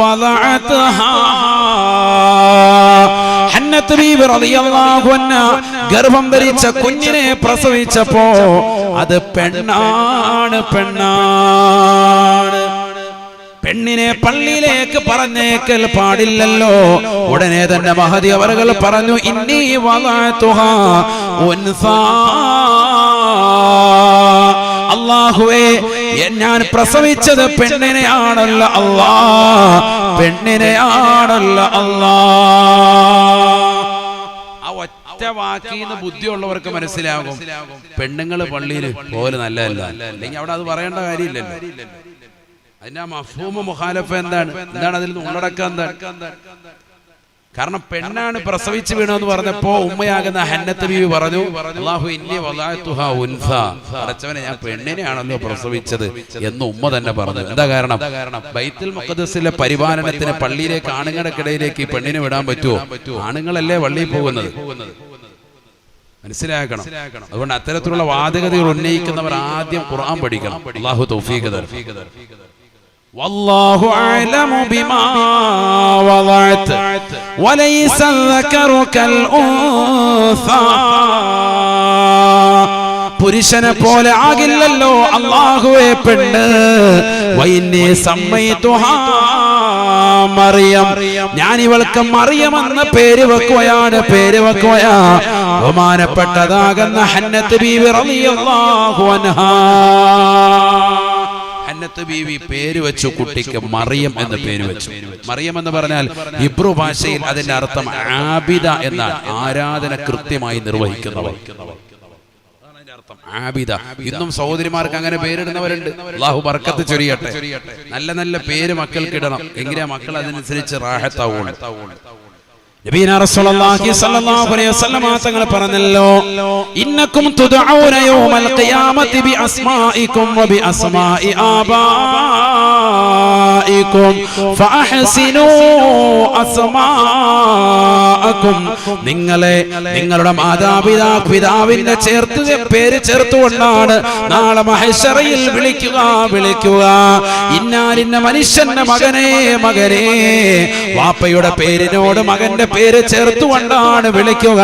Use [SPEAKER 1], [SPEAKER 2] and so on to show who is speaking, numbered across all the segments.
[SPEAKER 1] വദഅത്ഹാ. ഹന്നത്ത് ബീവി റളിയല്ലാഹു അൻഹാ ഗർഭം ധരിച്ച കുഞ്ഞിനെ പ്രസവിച്ചപ്പോ അത് പെണ്ണാണ്. പെണ്ണിനെ പള്ളിയിലേക്ക് പറഞ്ഞേക്കൽ പാടില്ലല്ലോ. ഉടനെ തന്നെ മഹദി അവറുകൾ പറഞ്ഞു, ഇന്നി വദഅതുഹാ ഉൻസാ. അല്ലാഹുവേ, ഞാൻ പ്രസവിച്ചത് പെണ്ണിനെയാണല്ലോ അല്ലാ, പെണ്ണിനെയാണല്ലോ അല്ലാ. ആ ഒറ്റ വാക്കിന്ന് ബുദ്ധിയുള്ളവർക്ക് മനസ്സിലാകും പെണ്ണുങ്ങൾ പള്ളിയിൽ പോലെ നല്ലതല്ല, അല്ലെങ്കിൽ അവിടെ അത് പറയേണ്ട കാര്യമില്ലല്ലോ. അതിന്റെ മഫ്ഹൂമ് മുഖാലഫ എന്താണ് അതിൽ നിന്ന് ഉള്ളടക്കം എന്താണ്? കാരണം പെണ്ണാണ് പ്രസവിച്ചു വീണെന്ന് പറഞ്ഞപ്പോ ഉമ്മയാകുന്ന ഹന്നത്ത് ബീവി പറഞ്ഞു, അല്ലാഹു ഇന്നി വദഅതുഹാ ഉൻസാ, അടച്ചവനെ ഞാൻ പെണ്ണിനെയാണല്ലോ പ്രസവിച്ചത് എന്ന് ഉമ്മ തന്നെ പറഞ്ഞു. എന്താ കാരണം? ബൈത്തുൽ മുഖദ്ദസിലെ പരിപാലനത്തിന് പള്ളിയിലേക്ക് ആണുങ്ങൾക്കിടയിലേക്ക് ഈ പെണ്ണിനെ വിടാൻ പറ്റുമോ? ആണുങ്ങളല്ലേ പള്ളിയിൽ പോകുന്നത്, മനസ്സിലാക്കണം. അതുകൊണ്ട് അത്തരത്തിലുള്ള വാദഗതികൾ ഉന്നയിക്കുന്നവർ ആദ്യം ഖുർആൻ പഠിക്കണം. അല്ലാഹു തൗഫീഖ് തരട്ടെ. والله أعلم بما وضعت وليس الذكر كالأنثى. പുരുഷനെ പോലെ ആകില്ലല്ലോ അല്ലാഹുവേ പെണ്ണ്. വഇന്നി സമ്മൈതുഹാ മറിയം, ഞാൻ ഇവൾക്ക് മറിയം എന്ന പേര് വെക്കുകയാണ്. ബഹുമാനപ്പെട്ടതാകുന്ന ഹന്നത്ത് ബീവി റളിയല്ലാഹു അൻഹാ. ഹന്നത്ത് ബീവി പേര് വെച്ചു കുട്ടിക്ക് മറിയം എന്ന് പേര് വെച്ചു. മറിയം എന്ന് പറഞ്ഞാൽ ഹിബ്രു ഭാഷയിൽ അതിന്റെ അർത്ഥം ആബിദ എന്നാണ്, ആരാധന കൃത്യമായി നിർവഹിക്കുന്നവർ. ആബിദ. ഇന്നും സഹോദരിമാർക്ക് അങ്ങനെ പേരിടുന്നവരുണ്ട്. അല്ലാഹു ബർക്കത്ത് ചൊരിയട്ടെ. നല്ല നല്ല പേര് മക്കൾക്ക് ഇടണം, എങ്കിലേ മക്കൾ അതിനനുസരിച്ച് റാഹത്താവുള്ളൂ. നബിയനാ റസൂലുള്ളാഹി സ്വല്ലല്ലാഹു അലൈഹി വസല്ലം തങ്ങൾ പറഞ്ഞല്ലോ, ഇന്നകും തുദഊന യൗമൽ ഖിയാമത്തി ബി അസ്മാഇകും വ ബി അസ്മാഇ ആബാഇകും ഫഅഹ്സിനൂ അസ്മാഅകും. നിങ്ങളെ നിങ്ങളുടെ മാതാപിതാവിന്റെ പേര് ചേർത്തുകൊണ്ടാണ് നാളെ മഹ്ശറയിൽ വിളിക്കുക. ഇന്നാലിന്ന മനുഷ്യന്റെ മകനെ വാപ്പയുടെ പേരിനോട് മകന്റെ പേര് ചേർത്തുകൊണ്ടാണ് വിളിക്കുക.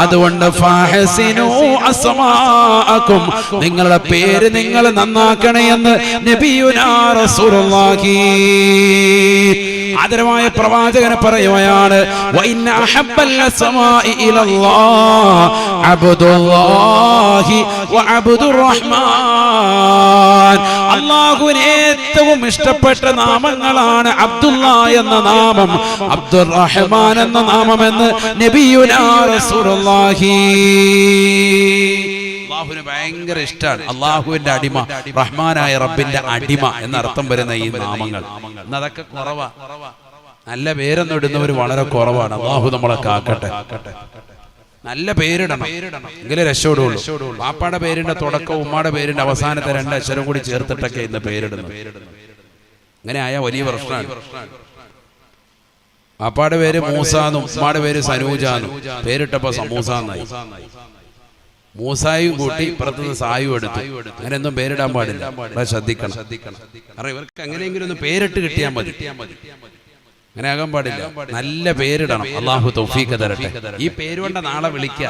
[SPEAKER 1] അതുകൊണ്ട് ഫഹസിനു അസ്മാഅകും, നിങ്ങളുടെ പേര് നിങ്ങൾ നന്നാക്കണേ എന്ന് നബിയുനാ റസൂലുള്ളാഹി ആദരവായ പ്രവാചകനെ പറയുകയാണ്. വഇന്ന അഹബ്ബൽ അസ്മാഇ ഇലല്ലാഹ് അബ്ദുല്ലാഹി വ അബ്ദുർ റഹ്മാൻ. അല്ലാഹുവിന് ഏറ്റവും ഇഷ്ടപ്പെട്ട നാമങ്ങളാണ് അബ്ദുല്ല എന്ന നാമം, അബ്ദുർ റഹ്മാൻ എന്ന നാമമെന്ന് നബിയുനാ റസൂലുള്ളാഹി. അല്ലാഹുവിന് ഭയങ്കര ഇഷ്ടമാണ്. അല്ലാഹുവിന്റെ അടിമ, റഹ്മാനായ റബ്ബിന്റെ അടിമ എന്നർത്ഥം വരുന്ന ഈ നാമങ്ങൾ അതൊക്കെ കുറവാ. നല്ല പേരൊന്നും ഇടുന്നവർ വളരെ കുറവാണ്. അല്ലാഹു നമ്മളെ കാക്കട്ടെ. നല്ല പേരിടണം, എങ്കിലേ രക്ഷപ്പെടുള്ളൂ. പാപ്പാടെ പേരിന്റെ തുടക്കം ഉമ്മാടെ പേരിന്റെ അവസാനത്തെ 2 അക്ഷരം കൂടി ചേർത്തിട്ടൊക്കെ ഇന്ന് പേരിടുന്നു. അങ്ങനെ ആയ വലിയ പ്രശ്നമാണ്. പാപ്പാടെ പേര് മൂസാന്നും ഉമ്മാടെ പേര് സനൂജാന്നും, പേരിട്ടപ്പോ സമൂസാന്നായി. മൂസായും കൂട്ടി ഇപ്പുറത്തുനിന്ന് സായും എടുത്തു. അങ്ങനെയൊന്നും പേരിടാൻ പാടില്ല, ശ്രദ്ധിക്കണം. കാരണം ഇവർക്ക് എങ്ങനെയെങ്കിലും ഒന്ന് പേരിട്ട് കിട്ടിയാൽ മതി, അങ്ങനെ ആകാൻ പാടില്ല. നല്ല പേരിടണം. അല്ലാഹു തൗഫീഖ് തരട്ടെ. ഈ പേരുകൊണ്ട് നാളെ വിളിക്കുക,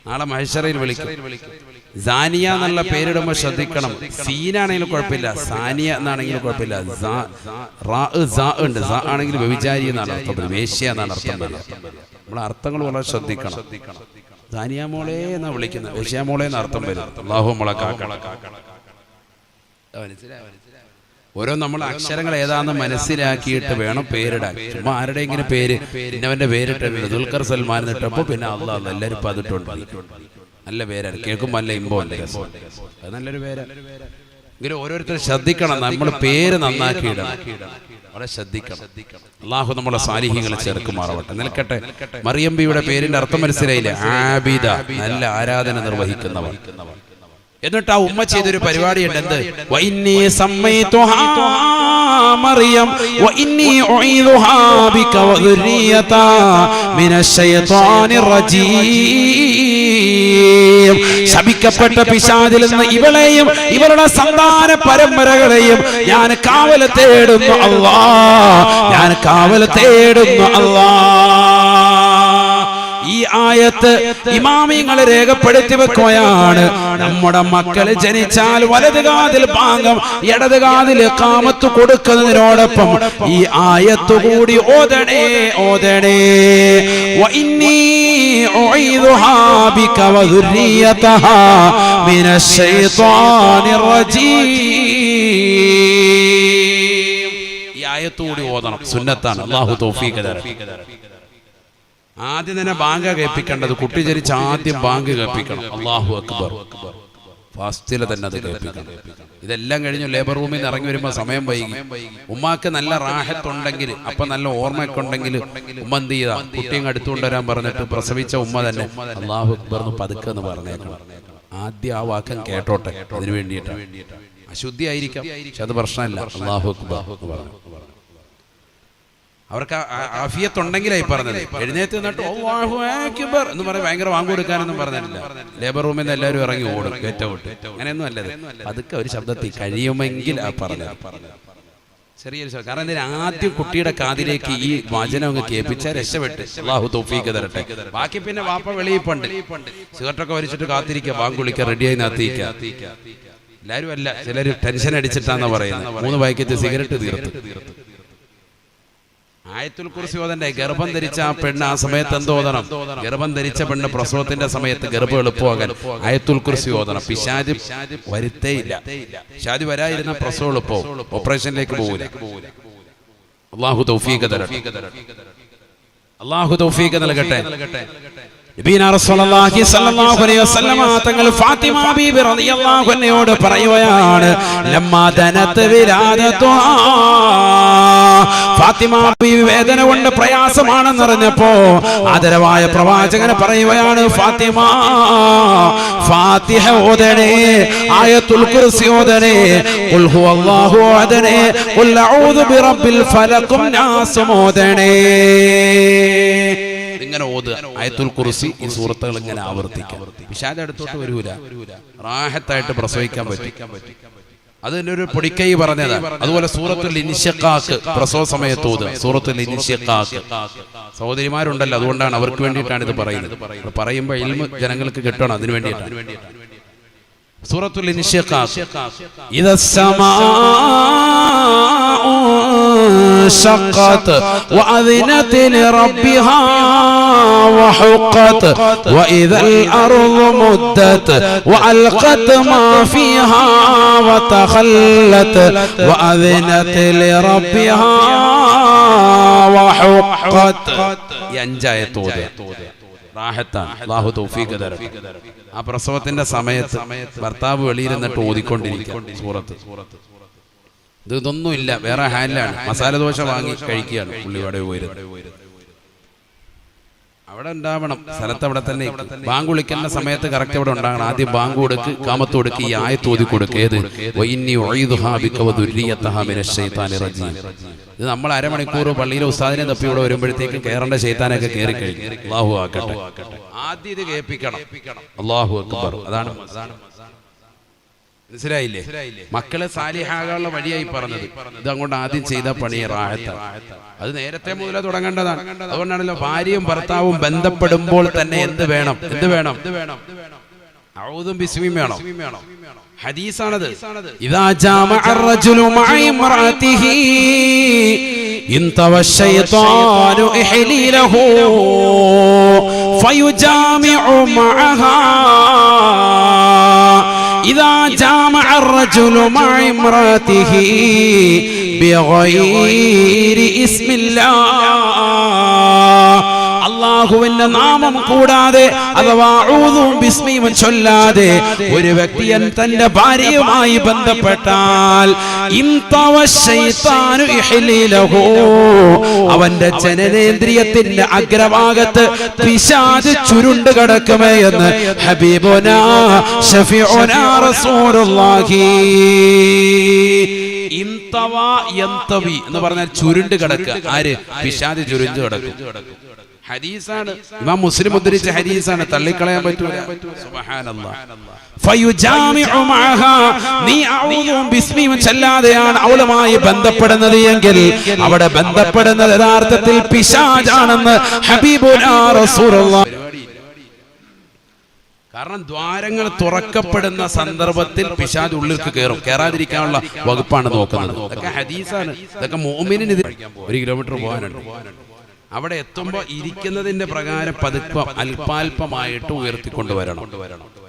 [SPEAKER 1] നാളെ മഹ്ശറയിൽ വിളിക്കുക. സാനിയ എന്നുള്ള പേരിടുമ്പോൾ ശ്രദ്ധിക്കണം. സീനാണെങ്കിലും കുഴപ്പമില്ല, സാനിയ എന്നാണെങ്കിലും കുഴപ്പമില്ല. ഉണ്ട് ആണെങ്കിൽ വ്യഭിചാരി എന്നാണ് അർത്ഥം, വേശ്യ എന്നാണ് അർത്ഥം. നമ്മളെ അർത്ഥങ്ങൾ വളരെ ശ്രദ്ധിക്കണം. സാനിയ മോളെ എന്നാ വിളിക്കുന്നത്, വേശ്യ മോളെ എന്ന് അർത്ഥം വരും. അല്ലാഹു നമ്മളെ കാക്കണം. ഓരോ നമ്മൾ അക്ഷരങ്ങൾ ഏതാണെന്ന് മനസ്സിലാക്കിയിട്ട് വേണം പേരിടാൻ. ചുമ്മാ ആരുടെയെങ്കിലും പേര് ഇന്നവന്റെ പേരിട്ടുണ്ട്, ദുൽഖർ സൽമാൻ എന്നിട്ടപ്പോ പിന്നെ അല്ലാഹ് എല്ലാവരും ഇപ്പൊ അതിട്ടുണ്ട്. നല്ല പേരാണ്, കേൾക്കുമ്പോൾ നല്ല ഇമ്പമല്ലേ, അത് നല്ലൊരു പേരാണ്. ഇങ്ങനെ ഓരോരുത്തർ ശ്രദ്ധിക്കണം, നമ്മൾ പേര് നന്നാക്കി ഇടണം, വളരെ ശ്രദ്ധിക്കണം. അല്ലാഹു നമ്മളെ സാലിഹ്യങ്ങളെ ചേർക്കുമാറാവട്ടെ. നിൽക്കട്ടെ. മറിയം ബിയുടെ പേരിന്റെ അർത്ഥം മനസ്സിലായില്ലേ? ആബിദ, നല്ല ആരാധന നിർവഹിക്കുന്നവർ. എന്നിട്ട് ആ ഉമ്മ ചെയ്തൊരു പരിപാടിയുണ്ട്. എന്ത്? വഇന്നീ സമ്മൈതുഹാ മറിയം വഇന്നി ഉഈദുഹാ ബിക വദുരിയതാ മിനശ്ശൈത്വാനിർ റജീം. ശപിക്കപ്പെട്ട പിശാചിൽ നിന്ന് ഇവളെയും ഇവളുടെ സന്താന പരമ്പരകളെയും ഞാൻ കാവൽ തേടുന്നു അല്ലാഹ്, ഞാൻ കാവൽ തേടുന്നു അല്ലാഹ്. ഈ ആയത്ത് ഇമാമിങ്ങളെ രേഖപ്പെടുത്തി വെക്കുകയാണ്. നമ്മുടെ മക്കൾ ജനിച്ചാൽ വലത് കാതിൽ ബാങ്കം ഇടത് കാതിൽ ഇഖാമത്ത് കൊടുക്കുന്നതിനോടൊപ്പം ഈ ആയത്ത് കൂടി ഓതണേ ഓതണേ. വഇന്നി ഉഈദുഹാ ബിക വദുരിയതഹാ മിനശ്ശൈത്വാനിർ റജീം. ഈ ആയത്ത് കൂടി ഓതണം, സുന്നത്താണ്. അല്ലാഹു തൗഫീഖ് തരട്ടെ. ആദ്യം തന്നെ ബാങ്ക് കേൾപ്പിക്കേണ്ടത്, കുട്ടി ജനിച്ച് ആദ്യം ബാങ്ക് കേൾപ്പിക്കണം. അല്ലാഹു അക്ബർ, ഫാസ്റ്റിലെ തന്നെ അത് കേൾപ്പിക്കണം. ഇതെല്ലാം കഴിഞ്ഞു ലേബർ റൂമിൽ നിന്ന് ഇറങ്ങി വരുമ്പോൾ സമയം വൈകി. ഉമ്മാക്ക് നല്ല റാഹത്തുണ്ടെങ്കിൽ, അപ്പൊ നല്ല ഓർമ്മയൊക്കെ ഉണ്ടെങ്കിൽ ഉമ്മ എന്ത് ചെയ്താ, കുട്ടിയും അടുത്തുകൊണ്ടുവരാൻ പറഞ്ഞിട്ട് പ്രസവിച്ച ഉമ്മ തന്നെ അല്ലാഹു അക്ബർ എന്ന് പതുക്കെ എന്ന് പറഞ്ഞേക്കണം. ആദ്യം ആ വാക്കം കേട്ടോട്ടെ, അതിനു വേണ്ടിയിട്ടാണ്. അശുദ്ധി ആയിരിക്കാം, പക്ഷെ അത് പ്രശ്നമല്ല. അല്ലാഹു അക്ബർ എന്ന് പറഞ്ഞു. അവർക്ക് ആഫിയത്തുണ്ടെങ്കിലായി പറഞ്ഞത്. എഴുന്നേറ്റ് നിന്നിട്ട് അല്ലാഹു അക്ബർ എന്ന് പറഞ്ഞ് ഭയങ്കര വാങ്ങു കൊടുക്കാനൊന്നും പറഞ്ഞിട്ടില്ല. ലേബർ റൂമിൽ നിന്ന് എല്ലാവരും ഇറങ്ങി ഓടും, ഗേറ്റ് ഔട്ട്, അങ്ങനെയൊന്നും അല്ലത്. അതൊക്കെ ഒരു ശബ്ദത്തിൽ കഴിയുമെങ്കിൽ ആ പറഞ്ഞത് ചെറിയൊരു ശബ്ദം. കാരണം ഇതിന് ആദ്യം കുട്ടിയുടെ കാതിലേക്ക് ഈ വചനം അങ്ങ് കേൾപ്പിച്ചാൽ രക്ഷപ്പെട്ട്. അല്ലാഹു തൗഫീഖ് തരട്ടെ. ബാക്കി പിന്നെ വാപ്പ വെളിയിൽ പണ്ട് സിഗരറ്റൊക്കെ വലിച്ചിട്ട് കാത്തിരിക്കുക, ബാങ്ക് വിളിക്കുക, റെഡിയായി നാത്തിക്കുക. എല്ലാവരും അല്ല, ചിലർ ടെൻഷൻ അടിച്ചിട്ടാന്ന് പറയുന്നത്. 3 പാക്കറ്റ് സിഗരറ്റ് തീർത്ത്. ആയത്തുൽ കുർസി ഓതണ്ടേ? ഗർഭം ധരിച്ച ആ പെണ്ണ് ആ സമയത്ത് എന്തോതണം? ഗർഭം ധരിച്ച പെണ്ണ് പ്രസവത്തിന്റെ സമയത്ത് ഗർഭം എളുപ്പമാകാൻ ആയത്തുൽ കുർസി ഓതണം. പിശാച് വരുത്തേയില്ല. പിശാച് വരാതിരുന്ന പ്രസവം എളുപ്പവും, ഓപ്പറേഷനിലേക്ക് പോകൂല. അല്ലാഹു തൗഫീഖ് തരട്ടെ. അല്ലാഹു തൗഫീഖ് നൽകട്ടെ. നബിയനാ റസൂലുള്ളാഹി സ്വല്ലല്ലാഹു അലൈഹി വസല്ലമ തങ്ങൾ ഫാത്തിമ ബീബി റളിയല്ലാഹു അൻഹയോട് പറയുകയാണ്, ലമ്മാ ദനത് വിലാദതുഹാ, ഫാത്തിമ ബീബി വേദന കൊണ്ട് പ്രയാസമാണെന്ന് അറിഞ്ഞപ്പോ ആദരവായ പ്രവാചകൻ പറയുകയാണ്, ഫാത്തിമ ഫാത്തിഹ ഓതണേ, ആയത്തുൽ കുർസി ഓതണേ, ഖുൽ ഹുവല്ലാഹു അഹദ്, ഖുൽ അഊദു ബിറബ്ബിൽ ഫലഖ് നാസ് ഓതണേ. ഇങ്ങനെ ഓതുക ആയത്തുൽ കുർസി. ഈ സൂറത്തുകൾ ഇങ്ങനെ ആവർത്തിക്കാം. പിശാച് അടുത്തോട്ട് വരൂല, റാഹത്തായിട്ട് പ്രസവിക്കാൻ പറ്റും. അതിന്റെ ഒരു പൊടിക്കൈ പറഞ്ഞതാണ്. അതുപോലെ സൂറത്തുൽ ഇൻശിഖാഖ് പ്രസവ സമയത്ത് ഓതുക. സൂറത്തുൽ ഇൻശിഖാഖ് സഹോദരിമാരുണ്ടല്ലോ, അതുകൊണ്ടാണ് അവർക്ക് വേണ്ടിയിട്ടാണ് ഇത് പറയുന്നത്. പറയുമ്പോൾ ഇൽമു ജനങ്ങൾക്ക് കിട്ടണം, അതിനു വേണ്ടിയിട്ടാണ്. സൂറത്തുൽ ഇൻശിഖാഖ്, ഇദസ്സമാഉ شقت وأذنت لربها وحقت وإذا الأرض مدت وألقت ما فيها وتخلت وأذنت لربها وحقت. ഈ 5 ആയത്ത് ഓതുക. റാഹത്താണ്. അല്ലാഹു തൗഫീഖ് തരട്ടെ. ആ പ്രസവത്തിന്റെ സമയത്ത് ഭർത്താവ് വെളിയിരുന്നിട്ട് ഓതിക്കൊണ്ടിരിക്കുക സൂറത്ത്. ഇതൊന്നുമില്ല, വേറെ ഹാൻഡിലാണ്. മസാല ദോശ വാങ്ങി കഴിക്കുകയാണ്. പുള്ളിയോടെ പോയിരുന്നത് അവിടെ ഉണ്ടാവണം, സ്ഥലത്ത് അവിടെ തന്നെ. ബാങ്ക് വിളിക്കുന്ന സമയത്ത് കറക്റ്റ് അവിടെ ഉണ്ടാകണം. ആദ്യം ബാങ്ക് കൊടുക്ക്, കാമത്ത് കൊടുക്ക്, ഈ ആയത്ത് ഓതി കൊടുക്ക്. ഏത്? വഇന്നി ഉഈദുഹാ ബിക വദുരിയതഹാ മിനശ്ശൈത്വാനിർ റജീം. ഇത് നമ്മൾ അരമണിക്കൂർ പള്ളിയിലെ ഉസ്താദിനെ തപ്പി ഇവിടെ വരുമ്പോഴത്തേക്ക് കയറേണ്ട ശൈത്താനൊക്കെ കയറി കഴിഞ്ഞു. അല്ലാഹു ആക്കട്ടെ. ആദ്യം ഇത് കേൾപ്പിക്കണം. അല്ലാഹു അക്ബർ. അതാണ് മനസ്സിലായില്ലേ? മക്കളെ സാലിഹാകാനുള്ള വഴിയായി പറഞ്ഞത്. ഇത് അങ്ങോട്ട് ആദ്യം ചെയ്ത പണി റാഹത്താണ്. അത് നേരത്തെ മുതലേ തുടങ്ങേണ്ടതാണ്. അതുകൊണ്ടാണല്ലോ ഭാര്യയും ഭർത്താവും ബന്ധപ്പെടുമ്പോൾ തന്നെ എന്ത് വേണം? എന്ത് വേണം? അഊദും ബിസ്മിയും വേണം. ഹദീസാണത്. ഇദാ ജാമഅ അർ-റജുലു മഅ ഇംറഅതിഹി ഇൻതവ ശൈത്വാനു ഇഹ്ലീലഹു ഫയുജാമിഉ മഅഹാ. إذا جامع الرجل مع امرأته بغير اسم الله അല്ലാഹുവിന്റെ നാമം കൂടാതെ അഥവാ ഊദും ബിസ്മിയും ചൊല്ലാതെ ഒരു വ്യക്തിയൻ തന്റെ ഭാര്യയുമായി ബന്ധപ്പെട്ടാൽ ഇംതവശൈത്താനു ഇഹ്ലീലഹു, അവന്റെ ജനനേന്ദ്രിയത്തിന്റെ അഗ്രഭാഗത്ത് പിശാച് ചുരുണ്ട് കിടക്കുമേ എന്ന് ഹബീബുനാ ശഫീഉനാ റസൂലുള്ളാഹി. ഇംതവ യന്തവി എന്ന് പറഞ്ഞാൽ ചുരുണ്ട് കിടക്കുക. ആര്? പിശാച് ചുരുണ്ട് കിടക്കും. ഹദീസാണ്, ഇമാം മുസ്ലിം ഉദ്ധരിച്ച ഹദീസാണ്, തള്ളിക്കളയാൻ പറ്റൂല. സുബ്ഹാനല്ലാഹ്. ഫയുജാമിഉ മഅഹാ, നീ ഔദും ബിസ്മിയും ചൊല്ലാതെയാണ് അവളുമായി ബന്ധപ്പെടുന്നത് എങ്കിൽ അവിടെ ബന്ധപ്പെടുന്നത് യഥാർത്ഥത്തിൽ പിശാചാണെന്ന് ഹബീബുനാ റസൂലുള്ളാഹി. കാരണം ദ്വാരങ്ങൾ തുറക്കപ്പെടുന്ന സന്ദർഭത്തിൽ പിശാച് ഉള്ളിലേക്ക് കയറും. കയറാതിരിക്കാനുള്ള വകുപ്പാണ് നോക്കുന്നത്. ഇതൊക്കെ ഹദീസാണ്. ഇതൊക്കെ മുഅ്മിനിന് 1 കിലോമീറ്റർ പോകാനുണ്ട്. അവിടെ എത്തുമ്പോൾ ഇരിക്കുന്നതിന്റെ പ്രകാരം പതുക്കം അല്പാൽപമായിട്ട് ഉയർത്തിക്കൊണ്ടുവരണം.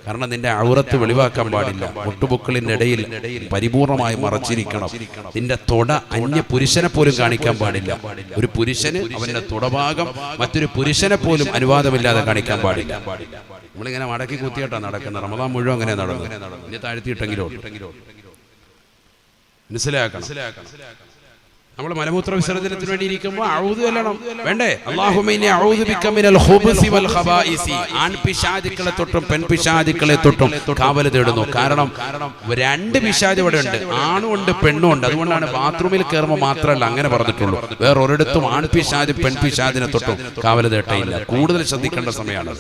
[SPEAKER 1] കാരണം നിന്റെ ഔറത്ത് വെളിവാക്കാൻ പാടില്ല. മുട്ടുപൊക്കളിന്റെ ഇടയിൽ പരിപൂർണമായി മറച്ചിരിക്കണം. നിന്റെ തൊട അന്യ പുരുഷനെ പോലും കാണിക്കാൻ പാടില്ല. ഒരു പുരുഷന് അവന്റെ തുടഭാഗം മറ്റൊരു പുരുഷനെ പോലും അനുവാദമില്ലാതെ കാണിക്കാൻ പാടില്ല. നമ്മളിങ്ങനെ മടക്കി കുത്തിയിട്ടാണ് നടക്കുന്നത്. റമദാൻ മുഴുവൻ അങ്ങനെ നടന്നു. ഇനി താഴ്ത്തിയിട്ടെങ്കിലോ മനസ്സിലാക്കണം. നമ്മൾ മലമൂത്ര വിസർജനത്തിന് വേണ്ടി ഇരിക്കുമ്പോൾ ഔദു ചൊല്ലണം. വേണ്ടേ? അല്ലാഹുമ്മ ഇന്നി അഊദു ബിക മിനൽ ഖുബുസി വൽ ഖബായിസി. ആൺപിശാചുക്കളെ തൊട്ടും പെൺപിശാചുക്കളെ തൊട്ടും കാവൽ തേടുന്നു. കാരണം 2 പിശാച് ഇവിടെ ഉണ്ട്, ആണും ഉണ്ട് പെണ്ണും ഉണ്ട്. അതുകൊണ്ടാണ് ബാത്റൂമിൽ കയറുമ്പോൾ മാത്രമല്ല അങ്ങനെ പറഞ്ഞിട്ടുള്ളൂ. വേറൊരിടത്തും ആൺപിശാച് പെൺപിശാചിനെ തൊട്ടും കാവൽ തേട്ടയില്ല. കൂടുതൽ ശ്രദ്ധിക്കേണ്ട സമയമാണ്.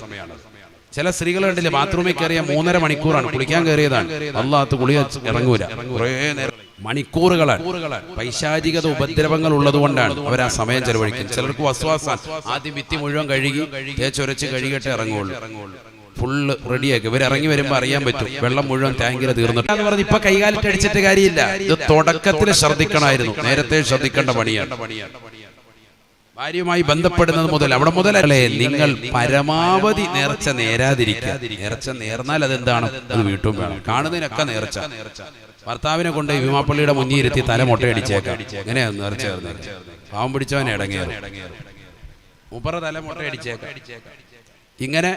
[SPEAKER 1] ചില സ്ത്രീകൾ കണ്ടില്ലേ, ബാത്റൂമിൽ കയറിയ 3.5 മണിക്കൂറാണ്, കുളിക്കാൻ കയറിയതാണ്. അല്ലാഹു കുളിയ ഇറങ്ങൂല. കുറേ നേരം മണിക്കൂറുകളാണ്. പൈശാചികത ഉപദ്രവങ്ങൾ ഉള്ളത് കൊണ്ടാണ് അവർ ആ സമയം ചെലവഴിക്കുന്നത്. ചിലർക്ക് വസ്വാസാൻ ആദ്യം ഭിത്തി മുഴുവൻ കഴുകി തേച്ചൊരച്ച് കഴുകിയിട്ടേ ഇറങ്ങുള്ളൂ. ഫുള്ള് റെഡിയാക്കി ഇവർ ഇറങ്ങി വരുമ്പോൾ അറിയാൻ പറ്റും വെള്ളം മുഴുവൻ ടാങ്കിൽ തീർന്നിട്ട് എന്ന് പറഞ്ഞ് ഇപ്പൊ കൈകാലിട്ട് അടിച്ചിട്ട് കാര്യമില്ല. ഇത് തുടക്കത്തിൽ ശ്രദ്ധിക്കണമായിരുന്നു, നേരത്തെ ശ്രദ്ധിക്കേണ്ട പണിയാണ്. ഭാര്യയുമായി ബന്ധപ്പെടുന്നത് മുതൽ അവിടെ മുതലല്ലേ നിങ്ങൾ പരമാവധി നേർച്ച നേരാതിരിക്കുക. നേർച്ച നേർന്നാൽ അതെന്താണ്? അത് വീട്ടും വേണം. കാണുന്നതിനൊക്കെ നേർച്ച. ഭർത്താവിനെ കൊണ്ട് ഭീമാപ്പള്ളിയുടെ മുന്നിൽ ഇരുത്തി തല മുട്ടയടിച്ചേക്കാം. എങ്ങനെയാ നേർച്ച? പാവം പിടിച്ചവനെ ഇടങ്ങേറും. മൂപ്പറ തല മുട്ടയടിച്ചേക്കാം. ഇങ്ങനെ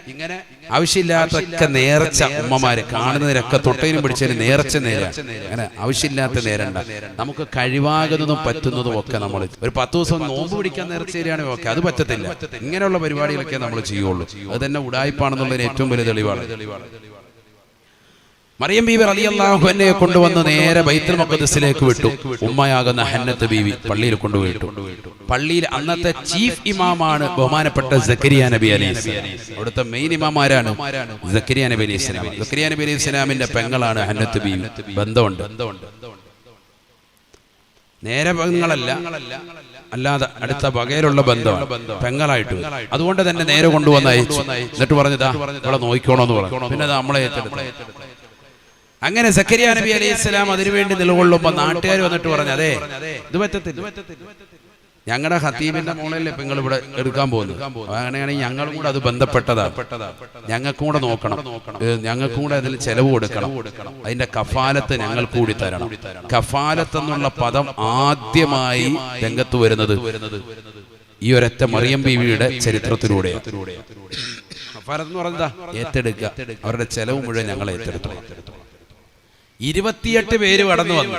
[SPEAKER 1] ആവശ്യമില്ലാത്തൊക്കെ നേർച്ച ഉമ്മമാര് കാണുന്നതിനൊക്കെ തൊട്ടയിലും പിടിച്ചതിന് നേർച്ച നേര. അങ്ങനെ ആവശ്യമില്ലാത്ത നേരണ്ട. നമുക്ക് കഴിവാകുന്നതും പറ്റുന്നതും ഒക്കെ നമ്മൾ ഒരു 10 ദിവസം നോമ്പ് പിടിക്കാൻ നേർച്ച ശരിയാണെങ്കിൽ ഓക്കെ, അത് പറ്റത്തില്ല. ഇങ്ങനെയുള്ള പരിപാടികളൊക്കെ നമ്മൾ ചെയ്യുള്ളൂ. അത് തന്നെ ഉടായ്പാണെന്നുള്ളതിന് ഏറ്റവും വലിയ തെളിവാണ്. മറിയം ബീവി റളിയല്ലാഹു അൻഹയെ കൊണ്ടുവന്ന് നേരെ ബൈത്തുൽ മഖ്ദിസിലേക്ക് വിട്ടു. ഉമ്മയാകുന്ന ഹന്നത്ത് ബീവി പള്ളിയിൽ കൊണ്ടുപോയിട്ടു. പള്ളിയിൽ അന്നത്തെ ചീഫ് ഇമാമാണ് ബഹുമാനപ്പെട്ട സക്കരിയ നബി അലൈഹിസ്സലാം. അവിടുത്തെ മെയിൻ ഇമാമാരാണ് സക്കരിയ നബി അലൈഹിസ്സലാം. സക്കരിയ നബി അലൈഹിസ്സലാമിന്റെ പെങ്ങളാണ് ഹന്നത്ത് ബീവി. ബന്ധമുണ്ട്. നേരെ പെങ്ങളല്ല, അല്ലാതെ അടുത്ത വകയിലുള്ള ബന്ധമാണ്, പെങ്ങളായിട്ട്. അതുകൊണ്ട് തന്നെ നേരെ കൊണ്ടുവന്ന് അയച്ചു. എന്നിട്ട് പറഞ്ഞതാ ഇവിടെ നോക്കിക്കോണോന്ന് പറഞ്ഞു. പിന്നെ നമ്മളെ ഏറ്റെടുത്തു. അങ്ങനെ സക്കരിയ നബി അലൈഹിസ്സലാം അതിനുവേണ്ടി നിലകൊള്ളുമ്പോൾ നാട്ടുകാർ വന്നിട്ട് പറഞ്ഞു, അതെ ഇത് പറ്റത്തില്ല, ഞങ്ങളുടെ ഖത്തീബിന്റെ മോളല്ലേ ഇപ്പൊ നിങ്ങൾ ഇവിടെ എടുക്കാൻ പോകുന്നത്, അങ്ങനെയാണെങ്കിൽ ഞങ്ങളും കൂടെ അത് ബന്ധപ്പെട്ടതാണ്, ഞങ്ങൾക്കും കൂടെ നോക്കണം, ഞങ്ങൾക്കും കൂടെ അതിൽ ചെലവ് കൊടുക്കണം, അതിന്റെ കഫാലത്ത് ഞങ്ങൾ കൂടി തരണം. കഫാലത്ത് എന്നുള്ള പദം ആദ്യമായി രംഗത്ത് വരുന്നത് ഈ ഒരൊറ്റ മറിയം ബീവിയുടെ ചരിത്രത്തിലൂടെയാണ്. കഫാലത്ത് എന്ന് പറഞ്ഞാ ഏറ്റെടുക്കുക, അവരുടെ ചെലവ് മുഴുവൻ ഞങ്ങൾ ഏറ്റെടുത്തു. 28 പേര് കടന്നു വന്നു.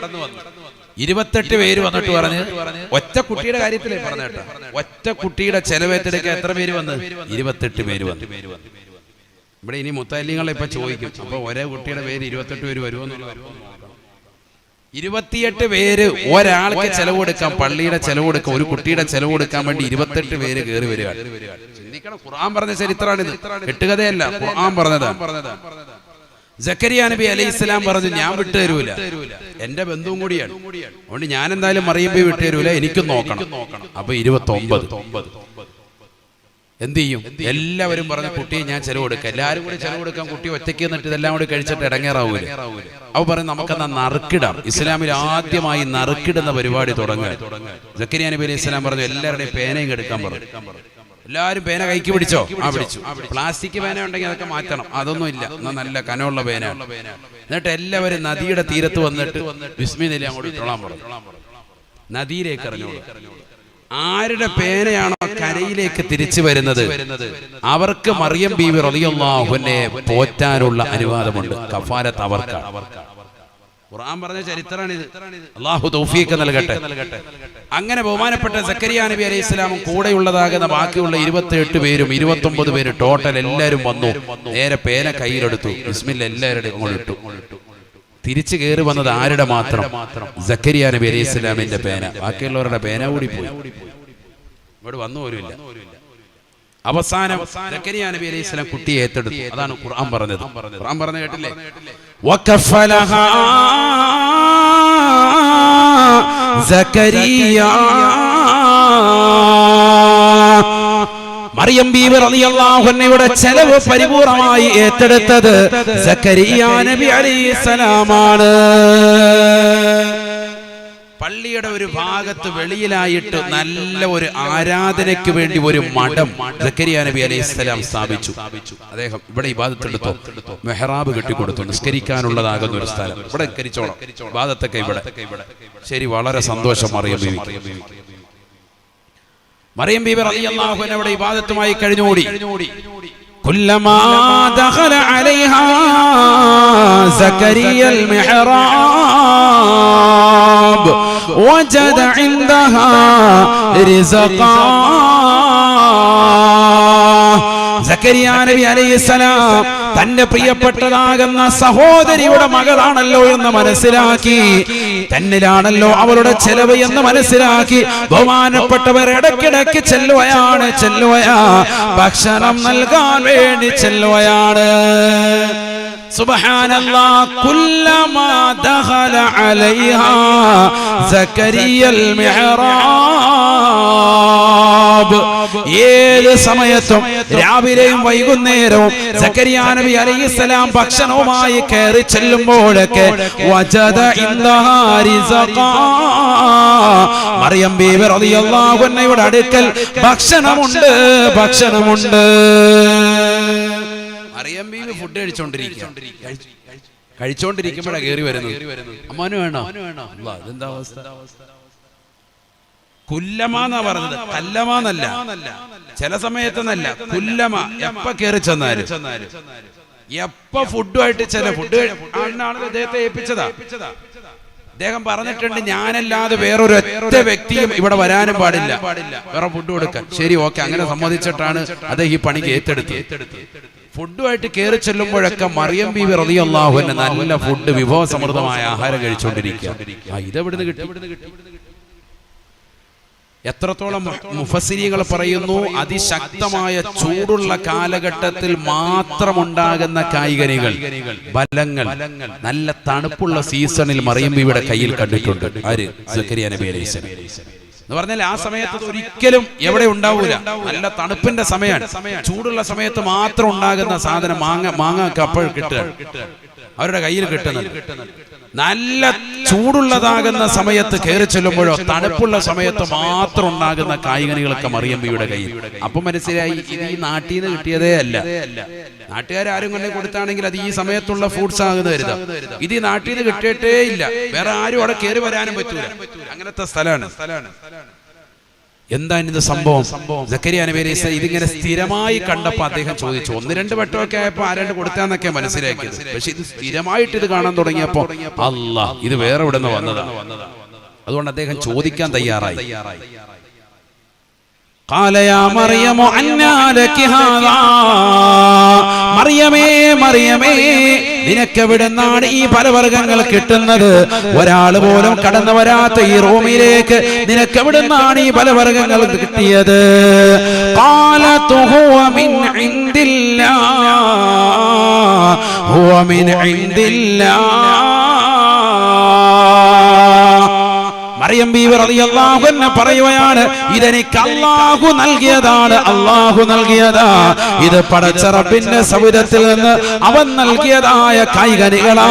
[SPEAKER 1] 28 പേര് വന്നിട്ട് പറഞ്ഞ് ഒറ്റ കുട്ടിയുടെ കാര്യത്തിലേ പറഞ്ഞേട്ടാ, ഒറ്റ കുട്ടിയുടെ ചെലവേറ്റെടുക്കാൻ എത്ര പേര് വന്ന്? 28 പേര് വന്നു. ഇവിടെ ഇനി മുത്തല്ലിങ്ങളെ ഇപ്പൊ ചോദിക്കും, അപ്പൊ ഒരേ കുട്ടിയുടെ പേര് 28 പേര് വരുമെന്നുള്ള. 28 പേര് ഒരാൾക്ക് ചെലവ് കൊടുക്കാൻ, പള്ളിയുടെ ചെലവ് കൊടുക്കാൻ, ഒരു കുട്ടിയുടെ ചെലവ് കൊടുക്കാൻ വേണ്ടി 28 പേര് കയറി വരികയാണ്. ചിന്തിക്കണം, ഖുർആൻ പറഞ്ഞ ചരിത്രമാണിത്, കെട്ടുകഥയല്ല, ഖുർആൻ പറഞ്ഞതാണ്. സക്കരിയ നബി അലൈഹിസ്സലാം പറഞ്ഞു, ഞാൻ വിട്ടുതരൂല, എന്റെ ബന്ധുവും കൂടിയാണ്, അതുകൊണ്ട് ഞാൻ എന്തായാലും മറിയം ബീവി വിട്ടുതരൂല, എനിക്കും നോക്കണം. അപ്പൊ 29 എന്ത് ചെയ്യും? എല്ലാവരും പറഞ്ഞ കുട്ടിയെ ഞാൻ ചെലവ് കൊടുക്കാം, എല്ലാവരും കൂടി ചെലവ് കൊടുക്കാൻ. കുട്ടി ഒറ്റയ്ക്ക് എന്നിട്ട് ഇതെല്ലാം കൂടി കഴിച്ചിട്ട് ഇടങ്ങേറാവൂല. അവ പറഞ്ഞു നമുക്കെന്നാ നറുക്കിടാം. ഇസ്ലാമിൽ ആദ്യമായി നറുക്കിടുന്ന പരിപാടി തുടങ്ങുക. സക്കരിയ നബി അലൈഹിസ്സലാം പറഞ്ഞു എല്ലാവരുടെയും പേനയും എടുക്കാൻ പറഞ്ഞു. എല്ലാവരും പേന കൈക്ക് പിടിച്ചോ? ആ പിടിച്ചു. പ്ലാസ്റ്റിക് പേന ഉണ്ടെങ്കിൽ അതൊക്കെ മാറ്റണം, അതൊന്നും ഇല്ല, എന്നാൽ നല്ല കനമുള്ള പേന. എന്നിട്ട് എല്ലാവരും നദിയുടെ തീരത്ത് വന്നിട്ട് ബിസ്മില്ലാഹി അങ്ങോട്ട് ഇട്ടോളാൻ പറഞ്ഞു. നദിയിലേക്ക് എറിഞ്ഞോളൂ. ആരുടെ പേനയാണോ കരയിലേക്ക് തിരിച്ചു വരുന്നത് അവർക്ക് മറിയം ബീവി റളിയല്ലാഹു അൻഹയെ പോറ്റാനുള്ള അനുവാദമുണ്ട്. കഫാരത്ത് അവർക്കാണ്. ഖുർആൻ പറഞ്ഞ ചരിത്രമാണിത്. അല്ലാഹു തൗഫീഖ് നൽകട്ടെ. അങ്ങനെ ബഹുമാനപ്പെട്ട സക്കരിയ നബി അലൈഹിസ്സലാമും കൂടെയുള്ളതാകുന്ന ബാക്കിയുള്ള 28 പേരും 29 പേര് ടോട്ടൽ എല്ലാവരും വന്നു. നേരെ പേന കയ്യിലെടുത്തു. ബിസ്മില്ലാ എല്ലാവരുടെയും അങ്ങോട്ട് ഇട്ടു. തിരിച്ചു കയറി വന്നത് ആരുടെ മാത്രം? സക്കരിയ നബി അലൈഹിസ്സലാമിന്റെ പേന. ബാക്കിയുള്ളവരുടെ പേന കൂടി പോയി. ഇവിടെ വന്നു പോലുമില്ല. അവസാനം സക്കരിയ നബി അലൈഹിസ്സലാം കുട്ടിയെ ഏറ്റെടുത്തു. അതാണ് ഖുർആൻ പറഞ്ഞത്. ഖുർആൻ പറഞ്ഞു കേട്ടില്ലേ? വകഫലഹാ സക്കരിയ. മറിയം ബീവി റളിയല്ലാഹു അൻഹയുടെ ചെലവ് പരിപൂർണമായി ഏറ്റെടുത്തത് സക്കരിയ നബി അലൈഹിസ്സലാമാണ്. പള്ളിയുടെ ഒരു ഭാഗത്ത് വെളിയിലായിട്ട് നല്ല ഒരു ആരാധനയ്ക്ക് വേണ്ടി ഒരു മഠം സക്കരിയ നബി അലൈഹിസ്സലാം സ്ഥാപിച്ചു. അദ്ദേഹം ഇവിടെ ഇബാദത്ത് എടുത്തു. മെഹ്റാബ് കെട്ടിക്കൊടുത്തു. നിസ്കരിക്കാനുള്ളതാകുന്ന ഒരു സ്ഥലം. ഇവിടെ നിസ്കരിച്ചോളാം. ഇബാദത്തൊക്കെ ഇവിടെ. ശരി, വളരെ സന്തോഷം. മറിയം ബീവി റളിയല്ലാഹു അൻഹ അവിടെ ഇബാദത്തുമായി കഴിഞ്ഞുകൂടി. കുല്ലമാ ദഖല അലൈഹാ സക്കരിയൽ മിഹ്റാബ് വജദ ഇൻദഹാ റിസ്ഖാ. സക്കരിയ നബി അലൈഹിസ്സലാം തന്റെ പ്രിയപ്പെട്ടതാകുന്ന സഹോദരിയുടെ മകളാണല്ലോ എന്ന് മനസ്സിലാക്കി, തന്നിലാണല്ലോ അവളുടെ ചെലവ് എന്ന് മനസ്സിലാക്കി ബഹുമാനപ്പെട്ടവർ ഇടയ്ക്കിടയ്ക്ക് ചെല്ലുകയാ, ഭക്ഷണം നൽകാൻ വേണ്ടി ചെല്ലുകയാണ്. സുബ്ഹാനല്ലാഹ്. കുല്ലമാ ദഖല അലൈഹാ സക്കരിയൽ മിഹ്റാബ്. ഏത് സമയത്തും രാവിലെയും വൈകുന്നേരവും സക്കരിയ നബി അലൈഹിസ്സലാം ഭക്ഷണവുമായി കയറി ചെല്ലുമ്പോഴൊക്കെ വജദ ഇൻദഹാ റിസ്ഖാ. മറിയം ബീവി റളിയല്ലാഹു അൻഹയുടെ അടുക്കൽ ഭക്ഷണമുണ്ട്. മറിയം ബീവി ഫുഡ് കഴിച്ചോണ്ടിരിക്കുമ്പോഴാണ് കയറി വരുന്നത്. അമ്മാനു വേണോ? ഇതെന്താ അവസ്ഥ? കുല്ലമാന്നാ പറഞ്ഞത്, കല്ലമാന്നല്ല. ചില സമയത്തൊന്നല്ല, കുല്ലമ. എപ്പ കയറി ചെന്നാലും, എപ്പ ഫുഡുമായിട്ട് ചില ഫുഡ് ആണ് അദ്ദേഹത്തെ ഏൽപ്പിച്ചതാ. അദ്ദേഹം പറഞ്ഞിട്ടുണ്ട്, ഞാനല്ലാതെ വേറൊരൊറ്റ വ്യക്തിയും ഇവിടെ വരാനും പാടില്ല, വേറെ ഫുഡ് കൊടുക്കാൻ. ശരി, ഓക്കെ, അങ്ങനെ സമ്മതിച്ചിട്ടാണ് അദ്ദേഹം ഈ പണിക്ക് ഏറ്റെടുത്തത്. ഫുഡുമായിട്ട് കയറി ചെല്ലുമ്പോഴൊക്കെ മറിയം ബീവി റളിയല്ലാഹു അൻഹ നല്ല ഫുഡ്, വിഭവസമൃദ്ധമായ ആഹാരം കഴിച്ചുകൊണ്ടിരിക്കുക. ഇതെവിടുന്ന് കിട്ടി? എത്രത്തോളം മുഫസ്സിരീകൾ പറയുന്നു, അതിശക്തമായ ചൂടുള്ള കാലഘട്ടത്തിൽ മാത്രമുണ്ടാകുന്ന കായ്കനികൾ, ഫലങ്ങൾ നല്ല തണുപ്പുള്ള സീസണിൽ മറിയം ബീവിയുടെ കയ്യിൽ കണ്ടിട്ടുണ്ട്. ആര്? സക്കരിയ നബി അലൈഹിസ്സലാം. എന്ന് പറഞ്ഞാൽ ആ സമയത്ത് ഒരിക്കലും എവിടെ ഉണ്ടാവൂല. നല്ല തണുപ്പിന്റെ സമയമാണ്. ചൂടുള്ള സമയത്ത് മാത്രം ഉണ്ടാകുന്ന സാധനം മാങ്ങ അപ്പോൾ കിട്ടുക, അവരുടെ കയ്യിൽ കിട്ടുന്നത്. നല്ല ചൂടുള്ളതാകുന്ന സമയത്ത് കയറി ചെല്ലുമ്പോഴോ തണുപ്പുള്ള സമയത്ത് മാത്രം ഉണ്ടാകുന്ന കായ്കനികളൊക്കെ മറിയം ബീവിയുടെ കയ്യിൽ. അപ്പൊ മനസ്സിലായി, ഇത് ഈ നാട്ടിൽ നിന്ന് കിട്ടിയതേ അല്ല. നാട്ടുകാരും കൊണ്ടേ കൊടുത്താണെങ്കിൽ അത് ഈ സമയത്തുള്ള ഫ്രൂട്ട്സ് ആകുന്ന കരുതാം. ഇത് ഈ നാട്ടിൽ നിന്ന് കിട്ടിയിട്ടേ ഇല്ല. വേറെ ആരും അവിടെ കയറി വരാനും പറ്റൂല. അങ്ങനത്തെ സ്ഥലമാണ്. എന്താണ് ഇത് സംഭവം? സക്കരിയ നബി അലൈഹിസ്സലാം ഇതിങ്ങനെ സ്ഥിരമായി കണ്ടപ്പോൾ അദ്ദേഹം ചോദിച്ചു. 1-2 വട്ടമൊക്കെ ആയപ്പോൾ ആരാണ്ട് കൊടുത്താന്നൊക്കെ മനസ്സിലാക്കിയത്. പക്ഷെ ഇത് സ്ഥിരമായിട്ട് ഇത് കാണാൻ തുടങ്ങിയപ്പോ അല്ലാഹ്, ഇത് വേറെ ഇവിടെ നിന്ന് വന്നതാണ്. അതുകൊണ്ട് അദ്ദേഹം ചോദിക്കാൻ തയ്യാറായി. قال يا مريم أنى لك هذا. മറിയമേ, നിനക്ക് എവിടുന്നാണ് ഈ ഫലവർഗ്ഗങ്ങൾ കിട്ടുന്നത്? ഒരാൾ പോലും കടന്നു വരാത്ത ഈ റൂമിലേക്ക് നിനക്ക് എവിടുന്നാണ് ഈ ഫലവർഗ്ഗങ്ങൾ കിട്ടിയത്? قالت هو من عند الله. മറിയം ബീവി റളിയല്ലാഹു അൻഹ പറയുകയാണ്, ഇതെനിക്ക് അല്ലാഹു നൽകിയതാ. ഇത് പടച്ച റബ്ബിന്റെ സൗദത്തിൽ നിന്ന് അവൻ നൽകിയതായ കായ്കനികളാ,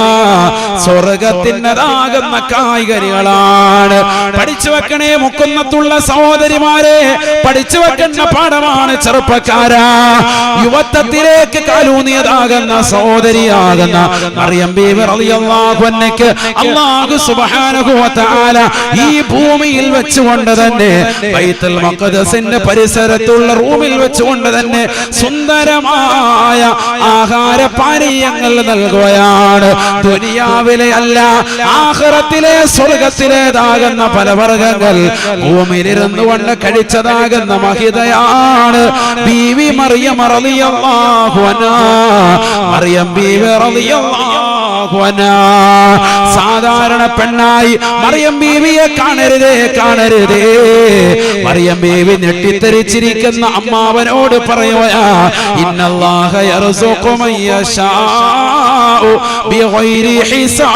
[SPEAKER 1] സ്വർഗ്ഗത്തിൻ്റെതാകുന്ന കായ്കനികളാണ്. പഠിച്ചു വെക്കണേ മുക്കുന്നത്തുള്ള സഹോദരിമാരെ, പഠിച്ചു വെക്കുന്ന പാഠമാണ് ചെറുപ്പക്കാരാ. യുവത്വത്തിലേക്ക് കാലൂന്നിയതാകുന്ന സഹോദരിയാകുന്ന മറിയം ബീവി റളിയല്ലാഹു അൻഹയ്ക്ക് അല്ലാഹു സുബ്ഹാനഹു വ തആല ഈ ഈ ഭൂമിയിൽ വെച്ചുകൊണ്ട് തന്നെ ബൈത്തുൽ മഖ്ദസിന്റെ പരിസരത്തുള്ള റൂമിൽ വെച്ചുകൊണ്ട് തന്നെ സുന്ദരമായ ആഹാരപാനീയങ്ങൾ നൽകുകയാണ്. ദുനിയാവിലെ അല്ല, ആഖിറത്തിലെ സ്വർഗ്ഗത്തിലേതാകുന്ന പലവർഗ്ഗങ്ങൾ ഭൂമിയിലിരുന്നു കൊണ്ട് കഴിച്ചതാകുന്ന മഹിതയാണ് ബീവി മറിയം റളിയല്ലാഹു അൻഹാ. മറിയം ബീവി റളിയല്ലാഹു അൻഹാ സാധാരണ പെണ്ണായി മറിയം ബീവിയെ കാണരുതേ. മറിയം ബീവി ഞെട്ടിത്തെറിച്ചിരിക്കുന്ന അമ്മാവനോട് പറയുകയാ, ഇന്നല്ലാഹ യർസുഖു മൻ യശാഉ ബിഗൈരി ഹിസാബ്.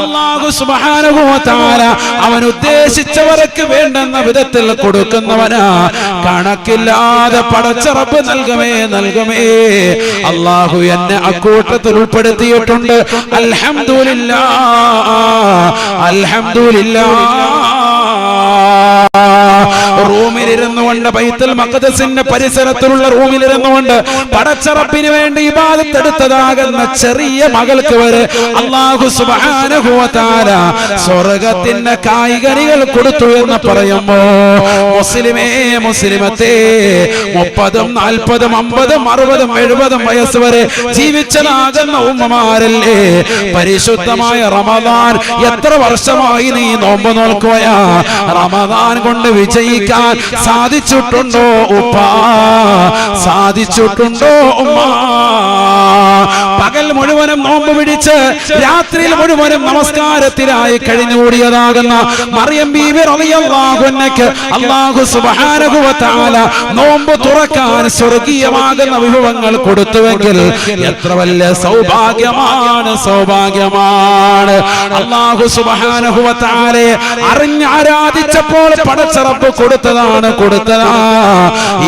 [SPEAKER 1] അല്ലാഹു സുബ്ഹാനഹു വ തആല അവൻ ഉദ്ദേശിച്ചവർക്ക് വേണ്ടുന്ന വിധത്തിൽ കൊടുക്കുന്നവനാ. കണക്കില്ലാതെ പടച്ച റബ്ബ് നൽകുമേ. അല്ലാഹു എന്നെ അക്കൂട്ടത്തിൽ ഉൾപ്പെടുത്തിയിട്ടുണ്ട്. അൽഹംദുലില്ലാഹ്. റൂമിലിരുന്നു കൊണ്ട് ബൈത്തുൽ മഖ്ദസിന്റെ പരിസരത്തുള്ള റൂമിലിരുന്നു കൊണ്ട് പടച്ച റബ്ബിന് വേണ്ടി ഇബാദത്ത് എടുത്തതാകുന്ന ചെറിയ മകൾക്ക് വരെ അല്ലാഹു സുബ്ഹാനഹു വ തആല സ്വർഗ്ഗത്തിന്റെ കായ്കനികൾ കൊടുത്തു എന്ന് പറയുമ്പോ മുസ്ലിമത്തെ 30, 40, 50, 60, 70 വയസ്സ് വരെ ജീവിച്ചതാകുന്ന ഉമ്മമാരല്ലേ. പരിശുദ്ധമായ റമദാൻ എത്ര വർഷമായി നീ നോമ്പ് നോൽക്കുകയാ? റമദാൻ കൊണ്ട് വിജയിക്കാൻ സാധിച്ചിട്ടുണ്ടോ ഉപ്പാ? സാധിച്ചിട്ടുണ്ടോ ഉമ്മ? പകൽ മുഴുവനും നോമ്പ് പിടിച്ച് രാത്രിയിൽ മുഴുവനും നമസ്കാരത്തിനായി കഴിഞ്ഞുകൂടിയതാകുന്ന മറിയം ബീവി റളിയല്ലാഹു അൻഹയ്ക്ക് അല്ലാഹു സുബ്ഹാനഹു വ തആല നോമ്പ് തുറക്കാൻ സ്വർഗീയമാകുന്ന വിഭവങ്ങൾ കൊടുത്തുവെങ്കിൽ എത്ര വലിയ സൗഭാഗ്യമാണ്. അല്ലാഹു സുബ്ഹാനഹു വ തആലയെ അറിഞ്ഞ് ആരാധിച്ചപ്പോൾ പടച്ച റബ്ബ് കൊടുത്തതാണ്.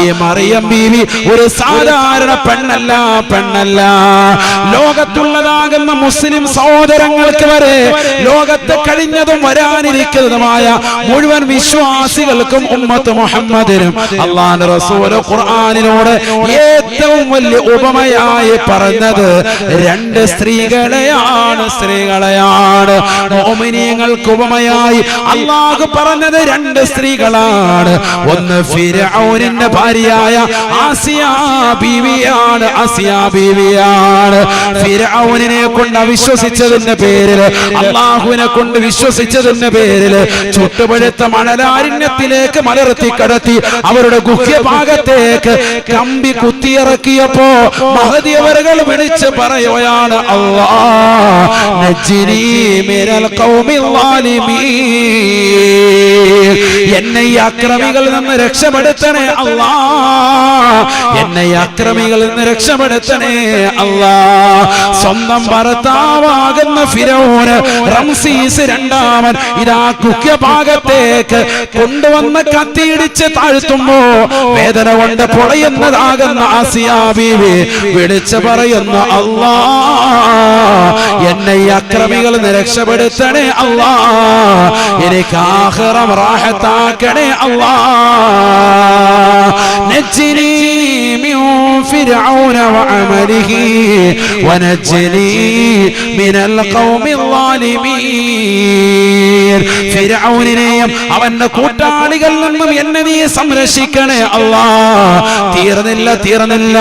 [SPEAKER 1] ഈ മറിയം ബീവി ഒരു സാധാരണ പെണ്ണല്ല. ലോകത്തുള്ളതാകുന്ന മുസ്ലിം സഹോദരങ്ങൾക്ക് വരെ ലോകത്ത് കഴിഞ്ഞതും വരാനിരിക്കുന്നതുമായ മുഴുവൻ വിശ്വാസികൾക്കും ഉമ്മത്ത് മുഹമ്മദിനും അല്ലാഹുവിന്റെ റസൂൽ ഖുർആനിലൂടെ ഏറ്റവും വലിയ ഉപമയായി പറഞ്ഞത് 2 സ്ത്രീകളെയാണ്. മുഅ്മിനീങ്ങൾക്ക് ഉപമയായി അല്ലാഹു പറഞ്ഞത് 2 സ്ത്രീകളാണ്. ഒന്ന് ഫിർഔനിന്റെ ഭാര്യയായ ആസിയാ ബീവിയാണ്. ഫിർഔനിനെ കൊണ്ട് അവിശ്വസിച്ചതിന്റെ പേരിൽ, അല്ലാഹുവിനെ കൊണ്ട് വിശ്വസിച്ചതിന്റെ പേരിൽ ചുട്ടുപഴുത്ത മണലാരണ്യത്തിലേക്ക് മലർത്തി കടത്തി അവരുടെ ഗുഹ്യഭാഗത്തേക്ക് കമ്പി കുത്തിയിറക്കിയപ്പോ മഹദി അവറുകൾ വിളിച്ച് പറയുകയാണ്, അല്ലാഹ് നജ്ജിനി മിനൽ ഖൗമിൽ ളാലിമീൻ. എന്നെ ഈ അക്രമികളിൽ നിന്ന് രക്ഷപ്പെടുത്തണേ അല്ലാഹ്. സ്വന്തം ഭർത്താവാകുന്ന ഫിറൗന് റംസീസ് രണ്ടാമൻ ഇതാ ഗുഹ്യഭാഗത്തേക്ക് കൊണ്ടുവന്ന് കത്തിയിടിച്ച് താഴ്ത്തുമ്പോ വേദന കൊണ്ട് പൊളയുന്നതാകുന്ന ആസിയാ ബീവി വിളിച്ചു പറയുന്ന, അല്ലാഹ് എന്നെ ഈ അക്രമികളിൽ നിന്ന് രക്ഷപ്പെടുത്തണേ അല്ലാഹ്. എനിക്ക് ആഖിറം റാഹത്താക്കണേ അല്ലാഹ്. നജ്ജിനി മിൻ ഫിർഔന വഅമലിഹി വനജ്ജിനി മിനൽ ഖൗമിൽ ളാലിമീൻ. ഫിർഔനിനെയും അവന്റെ കൂട്ടാളികളിൽ നിന്നും എന്നെ നീ സംരക്ഷിക്കണേ അല്ലാഹ്. തീർന്നില്ല.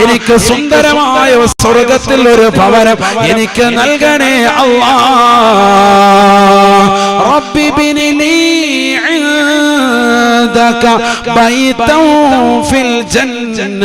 [SPEAKER 1] എനിക്ക് സുന്ദരമായ സ്വർഗ്ഗത്തിൽ ഒരു ഭവനം എനിക്ക് നൽകണേ അല്ലാഹ്. റബ്ബി ബിനിലി ഇൻദക ബൈതൻ ഫിൽ ജന്ന.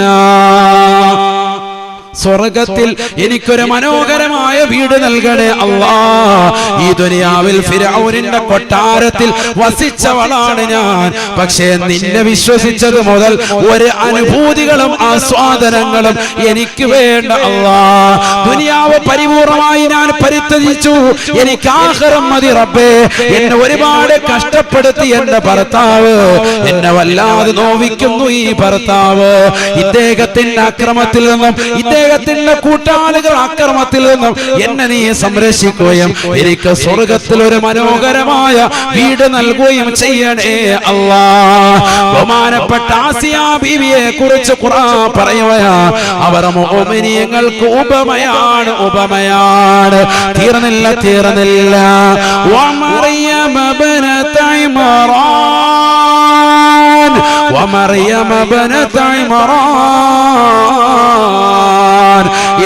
[SPEAKER 1] സ്വർഗത്തിൽ എനിക്കൊരു മനോഹരമായ വീട് നൽകണേ അല്ലാഹ്. ഈ ദുനിയാവിൽ ഫിർഔനിന്റെ കൊട്ടാരത്തിൽ വസിച്ചവളാണ് ഞാൻ. പക്ഷേ നിന്നെ വിശ്വസിച്ചത് മുതൽ ഒരു അനുഭൂതികളും ആസ്വാദനങ്ങളും എനിക്ക് വേണ്ട അല്ലാഹ്. ദുനിയാവ് പരിപൂർണമായി ഞാൻ പരിത്യജിച്ചു. എനിക്ക് ആഖിറം മതി റബ്ബേ. എന്നെ ഒരുപാട് കഷ്ടപ്പെടുത്തി എന്റെ ഭർത്താവ്. എന്നെ വല്ലാതെ നോവിക്കുന്നു ഈ ഭർത്താവ്. ഇദ്ദേഹത്തിന്റെ അക്രമത്തിൽ നിന്നും ഇദ്ദേഹത്തിന്റെ കൂട്ടാളികൾ അക്രമത്തിൽ നിന്നും എന്നെ നീ സംരക്ഷിക്കുകയും എനിക്ക് സ്വർഗത്തിൽ ഒരു മനോഹരമായ വീട് നൽകുകയും ചെയ്യണേ അല്ലാഹ്. ബഹുമാനപ്പെട്ട ആസിയ ബീവിയെ കുറിച്ച് ഖുർആൻ പറയുകയാ, അവർ മുഅ്മിനീങ്ങൾക്ക് ഉപമയാണ്, ഉപമയാണ്. തീർന്നില്ല. വമറിയം ബനത ഇമ്രാൻ, വമറിയം ബനത ഇമ്രാൻ,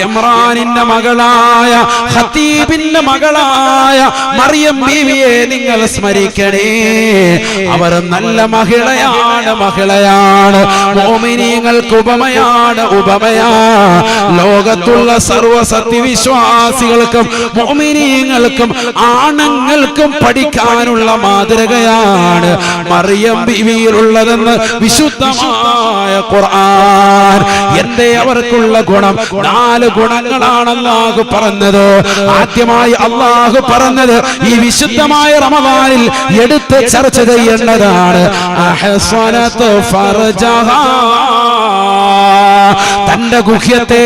[SPEAKER 1] ഇമ്രാനിന്റെ മകളായ ഖതീബിന്റെ മകളായ മറിയം ബീവിയെ നിങ്ങൾ സ്മരിക്കണേ. അവർ നല്ല മഹിളയാണ്, മഹിളയാണ്. മുഅ്മിനീങ്ങൾക്ക് ഉപമയാണ്, ഉപമയാ. ലോകത്തുള്ള സർവ്വ സത്യവിശ്വാസികൾക്കും മുഅ്മിനീങ്ങൾക്കും ആണുങ്ങൾക്കും പഠിക്കാനുള്ള മാതൃകയാണ് മറിയം ബീവിയിലുള്ളതെന്ന് വിശുദ്ധമായ ഖുർആൻ. എന്തേ അവർക്കുള്ള ഗുണം? 4 ഗുണങ്ങളാണ് അല്ലാഹു പറഞ്ഞത്. ആദ്യമായി അല്ലാഹു പറഞ്ഞത് ഈ വിശുദ്ധമായ റമദാനിൽ എടുത്ത് ചർച്ച ചെയ്യേണ്ടതാണ്. അഹ്സനതു ഫർജഹാ, തന്റെ ഗുഹ്യത്തെ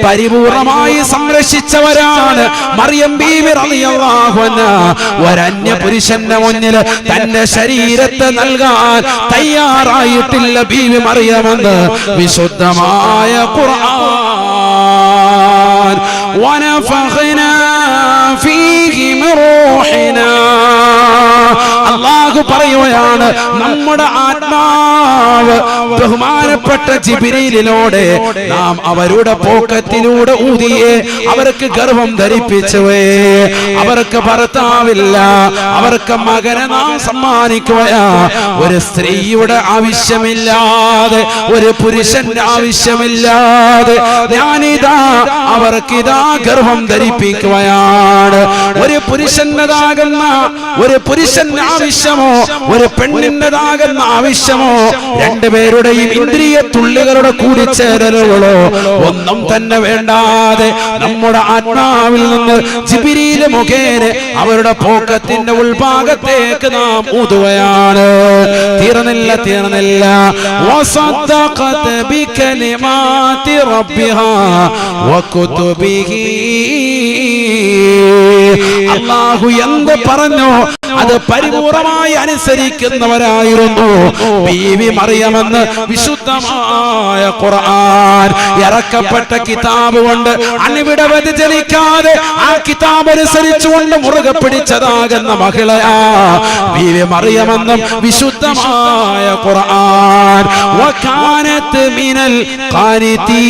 [SPEAKER 1] പരിപൂർണമായി സംരക്ഷിച്ചവരാണ് മറിയം ബീവി റളിയല്ലാഹു അൻഹാ. ഒരന്യ പുരുഷന്റെ മുന്നിൽ തന്റെ ശരീരത്തെ നൽകാൻ തയ്യാറായിട്ടില്ല ബീവി മറിയമെന്ന് വിശുദ്ധമായ ഖുർആൻ. വനഫഖനാ ഫീഹി മിൻ റൂഹിനാ, അല്ലാഹു പറയുകയാണ്, നമ്മുടെ ആത്മാവ് ബഹുമാനപ്പെട്ട ജിബ്രീലിനോട് നാം അവരുടെ പോക്കറ്റിലൂടെ ഊതിയേ അവർക്ക് ഗർഭം ധരിപ്പിച്ചുവേ. അവർക്ക് ഭർത്താവില്ല, അവർക്ക് മകനെ നാം സമ്മാനിക്കുകയാ. ഒരു സ്ത്രീയുടെ ആവശ്യമില്ലാതെ, ഒരു പുരുഷന്റെ ആവശ്യമില്ലാതെ ഞാനിതാ അവർക്കിതാ ഗർഭം ധരിപ്പിക്കുകയാണ്. ഒരു പുരുഷന്റേതാകുന്ന, ഒരു പുരുഷന്റെ ആവശ്യമോ ഒരു പെണ്ണിന്റേതാകുന്ന ആവശ്യമോ, രണ്ടുപേരുടെയും ഇന്ദ്രിയ തുള്ളികളുടെ കൂടിച്ചേരലുകളോ ഒന്നും തന്നെ വേണ്ടാതെ നമ്മുടെ ആത്മാവിൽ നിന്ന് ജിബ്രീൽ മുഖേന അവരുടെ പോക്കത്തിന്റെ ഉൾഭാഗത്തേക്ക് നാം ഊതുകയാണ്. തീർന്നില്ല. വസദ്ദഖത് ബികലിമാതി റബ്ബിഹാ വകുതുബിഹി, അല്ലാഹു എന്ത് പറഞ്ഞു അത് പരിപൂർണമായി അനുസരിക്കുന്നവരായിരുന്നു ബീവി മറിയമെന്ന് വിശുദ്ധമായ ഖുർആൻ. ഇറക്കപ്പെട്ട കിതാബ് കൊണ്ട് അണിവിട വ്യതിചലിക്കാതെ ആ കിതാബ് അനുസരിച്ചുകൊണ്ട് മുറുകെ പിടിച്ചതാകുന്ന മഹിളയാ ബീവി മറിയമെന്നും വിശുദ്ധമായ ഖുർആൻ. വകാനത് മിനൽ ഖാനിതീൻ,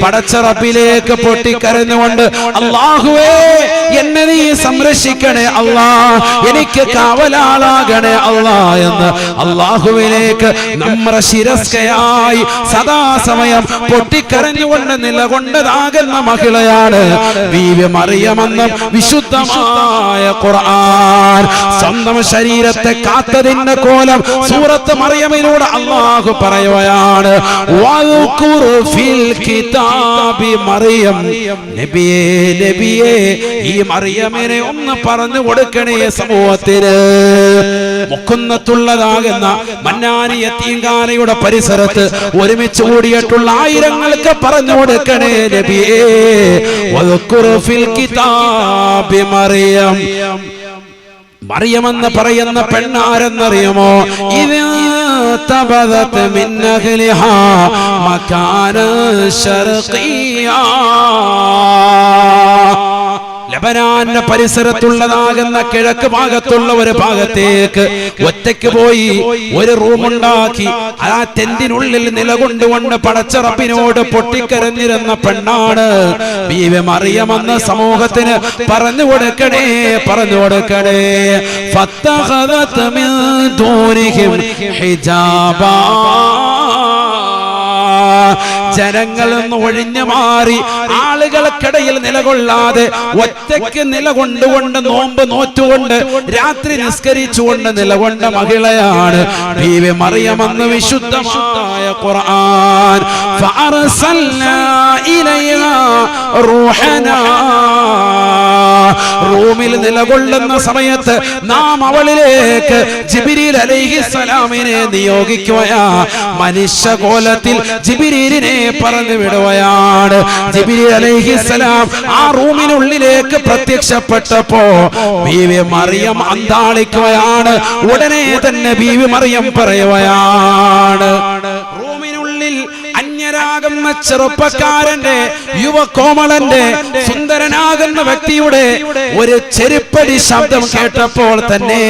[SPEAKER 1] പടച്ച റബ്ബിലേക്ക് പൊട്ടിക്കരഞ്ഞുകൊണ്ട് അല്ലാഹുവേ എന്നെ നീ സംരക്ഷിക്കണേ അല്ലാ, എനിക്ക് കാവലാളാകണേ അല്ലാ എന്ന് അല്ലാഹുവിലേക്ക് നമ്മുടെ ശിരസ്കയായി സദാസമയം പൊട്ടിക്കരഞ്ഞുകൊണ്ട് നിലകൊണ്ടതാകുന്ന മഹിളയാണ് ബീവി മറിയമെന്നും വിശുദ്ധമായ ഖുർആൻ. സ്വന്തം ശരീരത്തെ കാത്തതിന്റെ കോലം സൂറത്ത് മറിയമിലൂടെ അല്ലാഹു പറയുകയാണ്. വൽഖുർ ഫിൽ കിതാബി മറിയം, നബിയേ നബിയേ ഈ മറിയമിനെ ഒന്ന് പറഞ്ഞു കൊടുക്കണേ സമൂഹത്തിന്. മുക്കുന്നത്തുള്ളതാകുന്ന മന്നാനി യതീംഖാനയുടെ പരിസരത്ത് ഒരുമിച്ച് കൂടിയിട്ടുള്ള ആയിരങ്ങൾക്ക് പറഞ്ഞു കൊടുക്കണേ നബിയേ. വൽഖുർ ഫിൽ കിതാബി മറിയം, മറിയമെന്ന് പറയുന്ന പെണ്ണാരെന്നറിയുമോ? ഇത് തബദത് മിൻ അഹ്ലിഹാ മകാന ശർഖിയാ, ലബനാന്റെ പരിസരത്തുള്ളതാകുന്ന കിഴക്ക് ഭാഗത്തുള്ള ഒരു ഭാഗത്തേക്ക് ഒറ്റയ്ക്ക് പോയി ഒരു റൂമുണ്ടാക്കി ആ ടെന്റിനുള്ളിൽ നിലകൊണ്ടുകൊണ്ട് പടച്ച റബ്ബിനോട് പൊട്ടിക്കരഞ്ഞിരുന്ന പെണ്ണാണ് ബീവി മറിയമെന്ന് സമൂഹത്തിന് പറഞ്ഞു കൊടുക്കണേ, പറഞ്ഞു കൊടുക്കണേ. ഫത്തഖദത് മിൻ ദൂനിഹിം ഹിജാബാ, ജനങ്ങളിൽ നിന്ന് ഒഴിഞ്ഞു മാറി ആളുകൾക്കിടയിൽ നിലകൊള്ളാതെ ഒറ്റയ്ക്ക് നിലകൊണ്ടുകൊണ്ട് നോമ്പ് നോറ്റുകൊണ്ട് രാത്രി നിസ്കരിച്ചുകൊണ്ട് നിലകൊണ്ട മഹിളയാണ് ബീവി മറിയമെന്ന് വിശുദ്ധമായ ഖുർആൻ. ഫഅർസൽനാ ഇലൈഹാ റൂഹനാ, റൂമിൽ നിലകൊള്ളുന്ന സമയത്ത് നാം അവളിലേക്ക് ജിബ്രീൽ അലൈഹിസ്സലാമിനെ നിയോഗിക്കുകയാ. മനുഷ്യകോലത്തിൽ ജിബ്രീലിനെ പറഞ്ഞു വിടുകയാണ്. ജിബ്രീൽ അലൈഹിസ്സലാം ആ റൂമിനുള്ളിലേക്ക് പ്രത്യക്ഷപ്പെട്ടപ്പോ ബീവി മറിയം അന്താളിക്കുകയാണ്. ഉടനെ തന്നെ ബീവി മറിയം പറയുകയാണ്, റൂമിനുള്ളിൽ അന്യരാകുന്ന ചെറുപ്പക്കാരന്റെ, യുവകോമളന്റെ, സുന്ദരനാകുന്ന വ്യക്തിയുടെ ഒരു ചെരുപ്പടി ശബ്ദം കേട്ടപ്പോൾ തന്നെ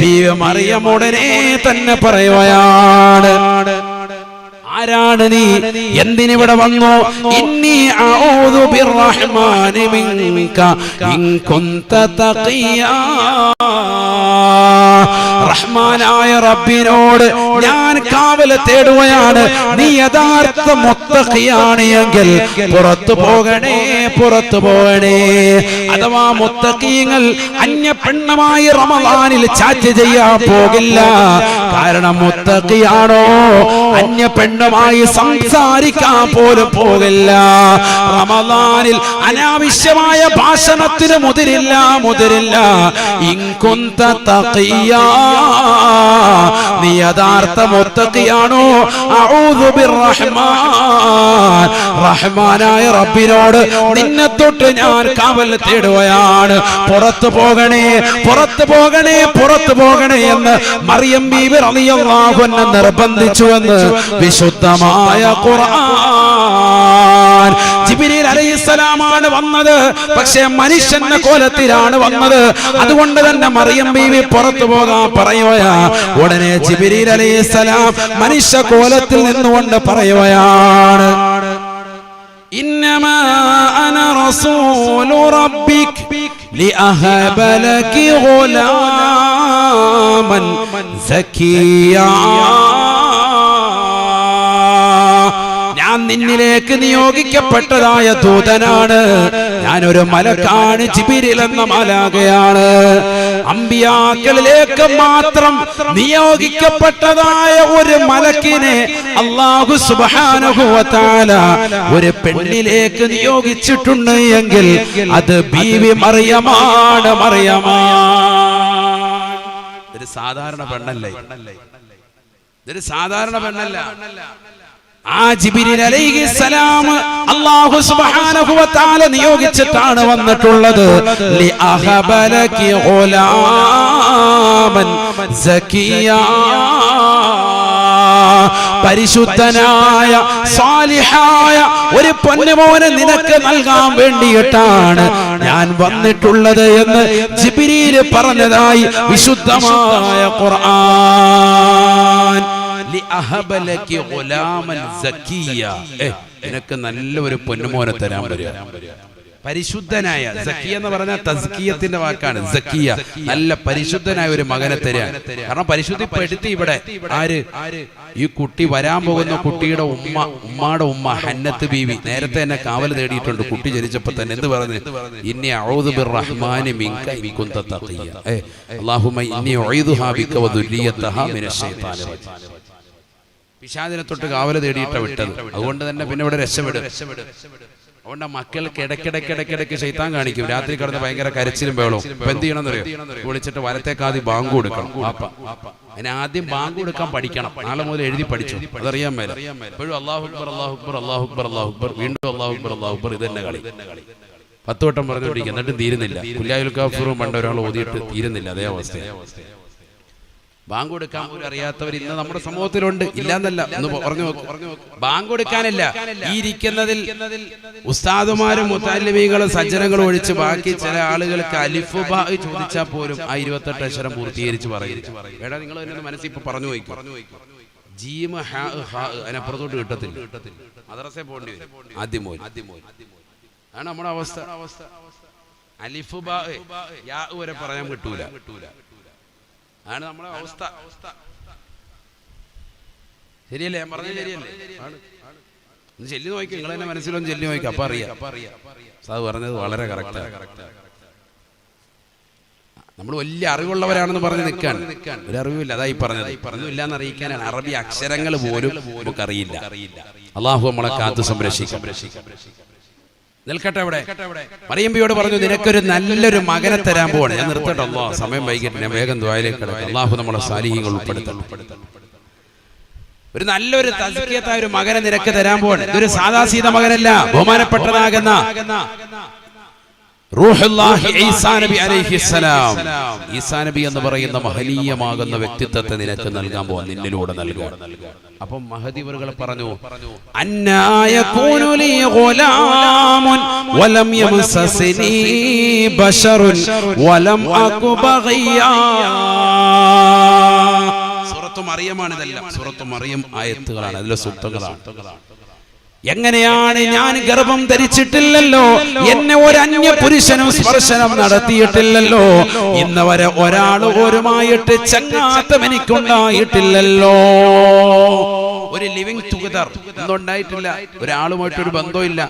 [SPEAKER 1] ബീവി മറിയം ഉടനെ തന്നെ പറയുകയാണ്, ആരാണ് നീ, എന്തിനിവിടെ വന്നു? ഇന്നി അഊദു ബിർറഹ്മാനി മിൻക ഇൻ കുൻത തഖിയാ. റഹ്മാനായ റബ്ബിനോട് ഞാൻ കാവൽ തേടുകയാണ്, നീ യഥാർത്ഥ മുത്തഖിയാണ് എങ്കിൽ പുറത്തു പോകണേ, പുറത്തു പോകണേ. അഥവാ മുത്തഖീങ്ങൾ അന്യ പെണ്ണുമായി റമളാനിൽ ചാറ്റ് ചെയ്യാൻ പോകില്ല. കാരണം മുത്തഖിയാണോ അന്യ പെണ്ണുമായി സംസാരിക്കാൻ പോലും പോകില്ല. റമളാനിൽ അനാവശ്യമായ ഭാഷണത്തിന് മുതിരില്ല. ഇൻ കുൻത തഖിയാ, നീ യഥാർത്ഥ മുത്തഖിയാണോ? അഊദു ബിർറഹ്മാൻ, റഹ്മാനായ റബ്ബിനോട് നിന്നെ തൊട്ട് ഞാൻ കാവൽ തേടുകയാണ്. പുറത്തു പോകണേ, പുറത്തു പോകണേ, പുറത്തു പോകണേ എന്ന് മറിയം ബീവി റളിയല്ലാഹു അൻഹ നിർബന്ധിച്ചുവെന്ന് വിശുദ്ധമായ ഖുർആൻ. ജിബ്രീൽ അലൈഹിസ്സലാമാണ് വന്നത്, പക്ഷേ മനുഷ്യന്റെ കോലത്തിലാണ് വന്നത്. അതുകൊണ്ട് തന്നെ മറിയം ബീവി പുറത്തു പോകാൻ പറയുകയാ. ഉടനെ ജിബ്രീൽ അലൈഹിസ്സലാം മനുഷ്യ കോലത്തിൽ നിന്നുകൊണ്ട് പറയുകയാണ്, ഇന്നമാ അന റസൂലു റബ്ബിക് ലിഅഹബ ലകി ഗുലാമൻ സക്കിയാ. ഞാൻ നിന്നിലേക്ക് നിയോഗിക്കപ്പെട്ടതായ ദൂതനാണ്. ഞാനൊരു മലക്കാണ്, ജിബ്രീൽ എന്ന മാലാഖയാണ്. അമ്പിയാക്കളിലേക്ക് മാത്രം നിയോഗിക്കപ്പെട്ടതായ ഒരു മലക്കിനെ അല്ലാഹു സുബ്ഹാനഹു വ തആല ഒരു പെണ്ണിലേക്ക് നിയോഗിച്ചിട്ടുണ്ട് എങ്കിൽ അത് ബീവി മറിയമാണ്. ഇതൊരു സാധാരണ പെണ്ണല്ലേ, ഇതൊരു സാധാരണ പെണ്ണല്ല. ആ ജിബ്രീൽ അലൈഹിസ്സലാം അല്ലാഹു സുബ്ഹാനഹു വ തആല നിയോഗിച്ചിട്ടാണ് വന്നിട്ടുള്ളത്. ലിഅഹബ ലകി ഗുലാമൻ സക്കിയാ, പരിശുദ്ധനായ സാലിഹായ ഒരു പൊന്നുമോനെ നിനക്ക് നൽകാൻ വേണ്ടിയിട്ടാണ് ഞാൻ വന്നിട്ടുള്ളത് എന്ന് ജിബ്രീൽ പറഞ്ഞതായി വിശുദ്ധമായ ഖുർആൻ. നിനക്ക് നല്ല ഒരു പൊന്നുമോനെ തരാൻ വരിക. പരിശുദ്ധനായ, സക്കിയ എന്ന് പറഞ്ഞാൽ തസ്കിയത്തിന്റെ വാക്കാണ്. സക്കിയ, നല്ല പരിശുദ്ധനായ ഒരു മകനെ തരാൻ. കാരണം പരിശുദ്ധിപ്പെടുത്തി ഇവിടെ ആര്? ഈ കുട്ടി വരാൻ പോകുന്ന കുട്ടിയുടെ ഉമ്മയുടെ ഉമ്മ ഹന്നത്ത് ബീവി നേരത്തെ തന്നെ കാവൽ തേടിയിട്ടുണ്ട്. കുട്ടി ജനിച്ചപ്പോ തന്നെ എന്ത് പറഞ്ഞു? ഇന്നി അഊദു ബിർറഹ്മാനി മിൻക ഇൻ കുൻത തഖിയ. അല്ലാഹുമ്മ ഇന്നി ഉഈദുഹാ ബിക വ ദുർരിയതഹാ മിനശ് ശൈത്താനിർ റജീം. പിശാചിനെ തൊട്ട് കാവൽ തേടിയിട്ടാ വിട്ടത്. അതുകൊണ്ട് തന്നെ പിന്നെ ഇവിടെ രക്ഷപ്പെടും. അതുകൊണ്ട് മക്കൾക്ക് ഇടയ്ക്കിടയ്ക്ക് ശൈത്താൻ കാണിക്കും. രാത്രി കിടന്ന് ഭയങ്കര കരച്ചിലും ബഹളവും. ഇപ്പൊ എന്ത് ചെയ്യണമെന്നറിയോ? വിളിച്ചിട്ട് വലത്തേക്കാദ്യം ബാങ്ക് കൊടുക്കണം. അതിന് ആദ്യം ബാങ്ക് കൊടുക്കാൻ പഠിക്കണം. നാളെ മുതൽ എഴുതി പഠിച്ചു. അതറിയാൻ മേല. എപ്പോഴും അല്ലാഹു അക്ബർ, അല്ലാഹു അക്ബർ, അല്ലാഹു അക്ബർ, അല്ലാഹു അക്ബർ, വീണ്ടും അല്ലാഹു അക്ബർ, അല്ലാഹു അക്ബർ. ഇത് തന്നെ കളി. 10 വട്ടം പറഞ്ഞുകൊണ്ടിരിക്കും, എന്നിട്ടും തീരുന്നില്ല. ഖുൽയാഉൽ കാഫിറൂൻ പണ്ട് ഒരാൾ ഓതിയിട്ട് തീരുന്നില്ല. അതേ അവസ്ഥ. ബാങ്ക് കൊടുക്കാൻ പോലും അറിയാത്തവർ ഇന്ന് നമ്മുടെ സമൂഹത്തിലുണ്ട്. ഇല്ലാന്നല്ല, ഒന്ന് പറഞ്ഞു നോക്കും. ബാങ്ക് കൊടുക്കാനല്ല, ഈ ഇരിക്കുന്നതിൽ ഉസ്താദുമാരും മുത്തഅല്ലിമീങ്ങളും സജ്ജനങ്ങളും ഒഴിച്ച് ബാക്കി ചില ആളുകൾക്ക് അലിഫ് ബാ ചോദിച്ചാൽ പോലും ആ 28 അക്ഷരം പൂർത്തീകരിച്ച് പറയും. വേടാ, നിങ്ങൾ തന്നെ മനസ്സിൽ ഇപ്പൊ പറഞ്ഞു പോയിക്കും. ജീമ ഹാ ഹാ അതിനപ്പുറത്തോട്ട് കിട്ടത്തില്ല. മദ്രസയിൽ പോകേണ്ടി വരും. ആദ്യം പോയി ആണ് നമ്മുടെ അവസ്ഥ. അലിഫ് ബാ യാ വരെ പറയാൻ കിട്ടൂല. ആണ് നമ്മുടെ അവസ്ഥ. ശരിയല്ലേ? ഞാൻ പറഞ്ഞത് ശരിയല്ലേ? ഒന്ന് ചെല്ലി നോക്കി, നിങ്ങൾ തന്നെ മനസ്സിലൊന്ന് ചെല്ലി നോക്കി, അപ്പൊ അറിയാം. സാർ പറഞ്ഞത് വളരെ കറക്റ്റാണ്. നമ്മൾ വലിയ അറിവുള്ളവരാണെന്ന് പറഞ്ഞ് നിൽക്കാണ്. ഒരു അറിവില്ല, അതായി പറഞ്ഞത്. പറഞ്ഞില്ല എന്ന് അറിയിക്കാനാണ്. അറബി അക്ഷരങ്ങൾ പോലും നമുക്കറിയില്ല. അള്ളാഹു നമ്മളെ കാത്തു സംരക്ഷിക്കാം. നിൽക്കട്ടെ. അവിടെ മറിയമ്പിയോട് പറഞ്ഞു, നിനക്കൊരു നല്ലൊരു മകനെ തരാൻ പോവാണ്. ഞാൻ നിർത്തട്ടെ, അല്ലാഹ് സമയം വൈകിട്ട് ഞാൻ വേഗം ദുആയിലേക്ക് കടക്കാം. അല്ലാഹു നമ്മളെ സാലിഹീങ്ങൾ ഉൾപ്പെടുത്തണം. ഒരു നല്ലൊരു തസ്കിയത്തായ ഒരു മകനെ നിനക്ക് തരാൻ പോവാണ്. ഇതൊരു സാദാസീത മകനല്ല, ബഹുമാനപ്പെട്ടതാകുന്ന റൂഹുല്ലാഹി ഈസാ നബി അലൈഹിസ്സലാം. ഈസാ നബി എന്ന് പറയുന്ന മഹനീയമാകുന്ന വ്യക്തിത്വത്തെ നിനക്ക് നൽകാൻ പോവാൻ, നിന്നിലൂടെ നൽകുക. അപ്പം മഹദി വറുകൾ പറഞ്ഞു, അന്നാ യകൂനു ലീ ഗുലാമുൻ വലം യമസസ്നി ബശറുൻ വലം അകു ബഗിയാ. സൂറത്തു മറിയമാണ് ഇതെല്ലാം. സൂറത്തു മറിയം ആയത്തുകളാണ്, അതിലെ സൂക്തങ്ങളാണ്. എങ്ങനെയാണ് ഞാൻ ഗർഭം ധരിച്ചിട്ടില്ലല്ലോ, എന്നെ ഒരു അന്യ പുരുഷനും സ്പർശനം നടത്തിയിട്ടില്ലല്ലോ, ഇന്ന് വരെ ഒരാൾ ഒരുമായിട്ട് ചങ്ങാത്തം എനിക്കുണ്ടായിട്ടില്ലല്ലോ. ഒരു ലിവിങ് ടുഗദർ ഒന്നും ഉണ്ടായിട്ടില്ല, ഒരാളുമായിട്ടൊരു ബന്ധമില്ല.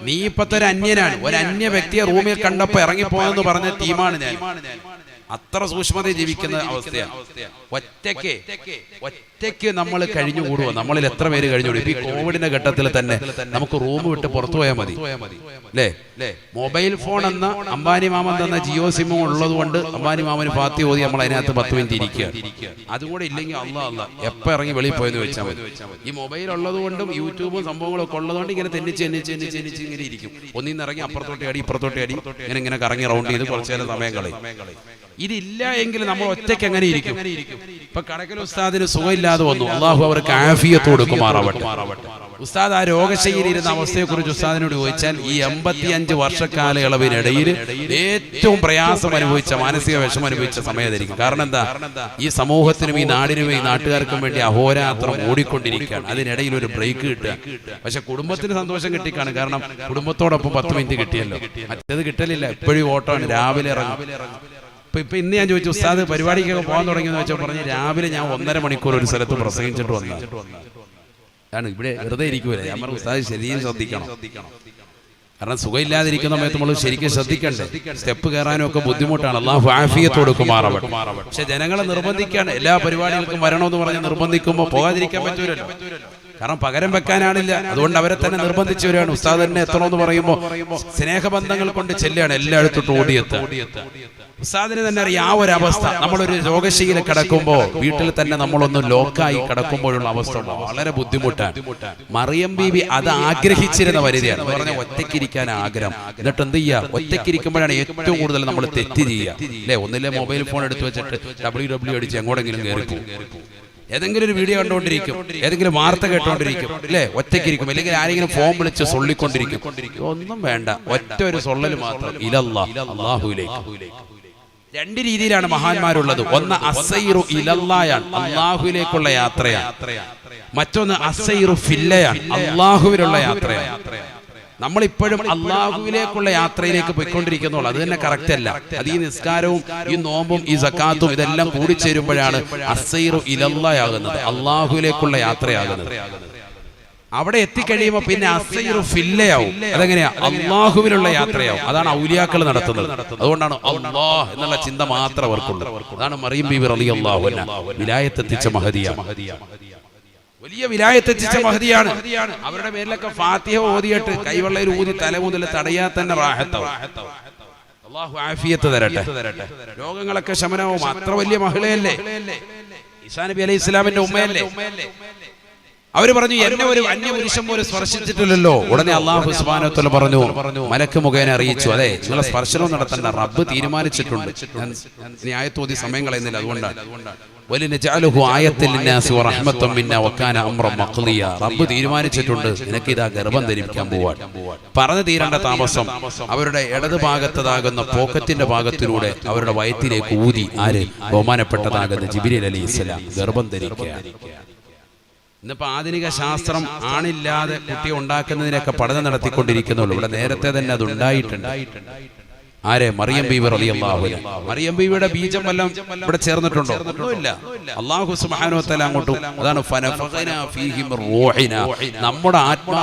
[SPEAKER 1] നീ ഇപ്പത്തെ ഒരു അന്യനാണ്. ഒരു അന്യ വ്യക്തിയെ റൂമിൽ കണ്ടപ്പോ ഇറങ്ങിപ്പോയെന്ന് പറഞ്ഞ ടീമാണ് ഞാൻ. അത്ര സൂക്ഷ്മത ജീവിക്കുന്ന അവസ്ഥയാണ്. ഒറ്റയ്ക്ക് നമ്മൾ കഴിഞ്ഞുകൂടുക. നമ്മളിൽ എത്ര പേര് കഴിഞ്ഞുകൂടും? ഇപ്പൊ ഈ കോവിഡിന്റെ ഘട്ടത്തിൽ തന്നെ നമുക്ക് റൂം വിട്ട് പുറത്തു പോയാൽ മതി അല്ലേ? മൊബൈൽ ഫോൺ എന്ന അംബാനി മാമൻ തന്ന ജിയോ സിമ്മും ഉള്ളത് കൊണ്ട് അംബാനി മാമന് ഫാത്തി ഓതി നമ്മൾ അതിനകത്ത് 10 മിനിറ്റ് ഇരിക്കുക. അതും കൂടെ ഇല്ലെങ്കിൽ അല്ല എപ്പോൾ ഇറങ്ങി വെളിയിൽ പോയെന്ന് വെച്ചാൽ മതി. ഈ മൊബൈൽ ഉള്ളത് കൊണ്ടും യൂട്യൂബും സംഭവങ്ങളൊക്കെ ഉള്ളതുകൊണ്ട് ഇങ്ങനെ തെന്നിച്ച് ഇങ്ങനെ ഇരിക്കും. ഒന്നിന്ന് ഇറങ്ങി അപ്പുറത്തോട്ട് അടി ഇപ്പുറത്തോട്ട് അടി ഇങ്ങനെ കറങ്ങി റൗണ്ട് ചെയ്ത് കുറച്ചു നേരം സമയം കളയും. ഇതില്ല എങ്കിൽ നമ്മൾ ഒറ്റയ്ക്ക് എങ്ങനെ ഇരിക്കും? ഇപ്പൊ കടക്കൽ ഉസ്താദിന് സുഖമില്ലാതെ വന്നു, അള്ളാഹു അവർക്ക് ആഫിയത്ത് കൊടുക്കുമാറാവട്ടെ. ഉസ്താദ് ആ രോഗശൈലിയിരുന്ന അവസ്ഥയെക്കുറിച്ച് ഉസ്താദിനോട് ചോദിച്ചാൽ ഈ 85 വർഷക്കാലയളവിനിടയിൽ ഏറ്റവും പ്രയാസം അനുഭവിച്ച, മാനസിക വിഷമം അനുഭവിച്ച സമയത്തായിരിക്കും. കാരണം എന്താ? ഈ സമൂഹത്തിനും ഈ നാടിനും ഈ നാട്ടുകാർക്കും വേണ്ടി അഹോരാത്രം ഓടിക്കൊണ്ടിരിക്കുകയാണ്. അതിനിടയിൽ ഒരു ബ്രേക്ക് കിട്ടുക. പക്ഷെ കുടുംബത്തിന് സന്തോഷം കിട്ടിക്കാണ്. കാരണം കുടുംബത്തോടൊപ്പം 10 മിനിറ്റ് കിട്ടിയല്ലോ. മറ്റേത് കിട്ടലില്ല, എപ്പോഴും ഓട്ടമാണ്, രാവിലെ ഇറങ്ങും. ഇപ്പൊ ഇന്ന് ഞാൻ ചോദിച്ചു, ഉസ്താദ് പരിപാടിക്കൊക്കെ പോകാൻ തുടങ്ങിയെന്ന് വെച്ചാൽ പറഞ്ഞ് രാവിലെ ഞാൻ 1.5 മണിക്കൂർ ഒരു സ്ഥലത്ത് പ്രസംഗിച്ചിട്ട് വന്നു. ഇവിടെ വെറുതെ ഇരിക്കൂല. ഞാൻ പറഞ്ഞു, ഉസ്താദ് ശരിയും ശ്രദ്ധിക്കണം. കാരണം സുഖമില്ലാതിരിക്കുന്ന സമയത്ത് നമ്മൾ ശരിക്കും ശ്രദ്ധിക്കണ്ടേ. സ്റ്റെപ്പ് കയറാനും ഒക്കെ ബുദ്ധിമുട്ടാണ്. അല്ലാഹു ആഫിയത്ത് കൊടുക്കുമാറാവട്ടെ. പക്ഷെ ജനങ്ങളെ നിർബന്ധിക്കാണ്, എല്ലാ പരിപാടികൾക്കും വരണമെന്ന് പറഞ്ഞ് നിർബന്ധിക്കുമ്പോൾ പോകാതിരിക്കാൻ പറ്റൂലല്ലോ. കാരണം പകരം വെക്കാനാണില്ല. അതുകൊണ്ട് അവരെ തന്നെ നിർബന്ധിച്ചു വരികയാണ്. ഉസ്താദ് തന്നെ എത്തണമെന്ന് പറയുമ്പോൾ സ്നേഹബന്ധങ്ങൾ കൊണ്ട് ചെല്ലുകയാണ്, എല്ലായിടത്തോട്ട് ഓടിയെത്തുക. ഉസ്താദിന് തന്നെ അറിയാം ആ ഒരു അവസ്ഥ. നമ്മളൊരു രോഗശൈലി കിടക്കുമ്പോൾ വീട്ടിൽ തന്നെ നമ്മളൊന്ന് ലോക്കായി കിടക്കുമ്പോഴുള്ള അവസ്ഥ വളരെ ബുദ്ധിമുട്ടാണ്. മറിയം ബീവി അത് ആഗ്രഹിച്ചിരുന്ന വനിതയാണ്. പറഞ്ഞ ഒറ്റയ്ക്കിരിക്കാൻ ആഗ്രഹം. എന്നിട്ട് എന്ത് ചെയ്യുക? ഒറ്റയ്ക്കിരിക്കുമ്പോഴാണ് ഏറ്റവും കൂടുതൽ നമ്മൾ തെറ്റ് ചെയ്യുക അല്ലെ? ഒന്നിലെ മൊബൈൽ ഫോൺ എടുത്തു വെച്ചിട്ട് WW അടിച്ച് എങ്ങോടെങ്കിലും കയറിപ്പോകും. ഏതെങ്കിലും ഒരു വീഡിയോ കണ്ടുകൊണ്ടിരിക്കും, ഏതെങ്കിലും വാർത്ത കേട്ടോണ്ടിരിക്കും അല്ലെ? ഒറ്റയ്ക്കിരിക്കും. അല്ലെങ്കിൽ ആരെങ്കിലും ഫോൺ വിളിച്ച് സൊള്ളിക്കൊണ്ടിരിക്കും. ഒന്നും വേണ്ട, ഒറ്റ ഒരു സൊള്ളല് മാത്രം, ഇലല്ലാഹ്, അല്ലാഹുവിലേക്ക്. 2 രീതിയിലാണ് മഹാന്മാരുള്ളത്. ഒന്ന് അസ്സൈറു ഇലല്ലാഹയാണ്, അല്ലാഹുവിലേക്കുള്ള യാത്രയാണ്. മറ്റൊന്ന് അസ്സൈറു ഫില്ലയാണ്, അല്ലാഹുവിലുള്ള യാത്രയാണ്. നമ്മളിപ്പോഴും അല്ലാഹുവിലേക്കുള്ള യാത്രയിലേക്ക് പോയിക്കൊണ്ടിരിക്കുന്നുള്ളൂ. അത് തന്നെ കറക്റ്റ് അല്ല. അത് ഈ നിസ്കാരവും ഈ നോമ്പും ഈ സക്കാത്തും ഇതെല്ലാം കൂടിച്ചേരുമ്പോഴാണ് അസ്സൈറു ഇലല്ലാഹയാകുന്നത്, അല്ലാഹുവിലേക്കുള്ള യാത്രയാകുന്നത്. അവിടെ എത്തിക്കഴിയുമ്പോൾ പിന്നെ അസ്സൈറു ഫില്ലയാവും. അതെങ്ങനെയാ? അല്ലാഹുവിലുള്ള യാത്രയാവും. അതാണ് ഔലിയാക്കൾ നടത്തുന്നത്. അതുകൊണ്ടാണ് അല്ലാഹ് എന്നുള്ള ചിന്ത മാത്രം അവർക്കുണ്ട്. അതാണ് മറിയം ബീവി റളിയല്ലാഹു അൻഹ വിലായത്തെത്തിച്ച മഹദിയാണ്. വലിയ വിലായത്തെത്തിച്ച മഹദിയാണ്. അവരുടെ പേരിലൊക്കെ ഫാത്തിഹ ഓതിയിട്ട് കൈവെള്ളയിൽ ഊതി തല മുതൽ തടയാൻ തന്നെ റാഹത്താവും. അല്ലാഹു ആഫിയത്ത് തരട്ടെ, രോഗങ്ങളൊക്കെ ശമനവും. അത്ര വലിയ മഹിളയല്ലേ, ഈസാ നബി അലൈഹി ഇസ്ലാമിന്റെ ഉമ്മയല്ലേ. അവര് പറഞ്ഞു, എന്നെ ഒരു അന്യപുരുഷൻ പോലും സ്പർശിച്ചിട്ടില്ലല്ലോ. ഉടനെ അല്ലാഹു സുബ്ഹാനഹു വ തആല പറഞ്ഞു, മലക്ക് മുഖേന അറിയിച്ചു, അതെ നിങ്ങളെ സ്പർശനം നടത്തേണ്ട, റബ്ബ് തീരുമാനിച്ചിട്ടുണ്ട്. ഞാൻ ആയത്തോതി സമയം കളയുന്നില്ല, അതുകൊണ്ടാണ്. വലിനജഅലുഹു ആയത്തൻ ലിന്നാസി വറഹ്മത്തൻ മിന്നാ വകാന അംറൻ മഖ്ദിയ. റബ്ബ് തീരുമാനിച്ചിട്ടുണ്ട്, നിനക്ക് ഇതാ ഗർഭം ധരിക്കാൻ പോവാൻ. പറഞ്ഞു തീരേണ്ട താമസം അവരുടെ ഇടത് ഭാഗത്തതാകുന്ന പോക്കറ്റിന്റെ ഭാഗത്തിലൂടെ അവരുടെ വയറ്റിലേക്ക് ഊതി ആര്? ബഹുമാനപ്പെട്ടതാകുന്ന ജിബ്രീൽ അലൈഹിസ്സലാം ഗർഭം ധരിക്കുകയാണ്. ഇന്നിപ്പോ ആധുനിക ശാസ്ത്രം ആണില്ലാതെ കുട്ടിയെ ഉണ്ടാക്കുന്നതിനൊക്കെ പഠനം നടത്തിക്കൊണ്ടിരിക്കുന്നുള്ളൂ. ഇവിടെ നേരത്തെ തന്നെ അത് ഉണ്ടായിട്ടുണ്ട്. ആരെ? മറിയം ബീവി റളിയല്ലാഹു അൻഹ. മറിയം ബീവിയുടെ ബീജം വല്ലതും ഇവിടെ ചേർന്നിട്ടുണ്ടോ? ഒന്നുമില്ല. അല്ലാഹു സുബ്ഹാനഹു വ തആല അങ്ങോട്ടും, അതാണ് ഫനഫഖനാ ഫീഹി മിർ റൂഹിനാ, നമ്മുടെ ആത്മാ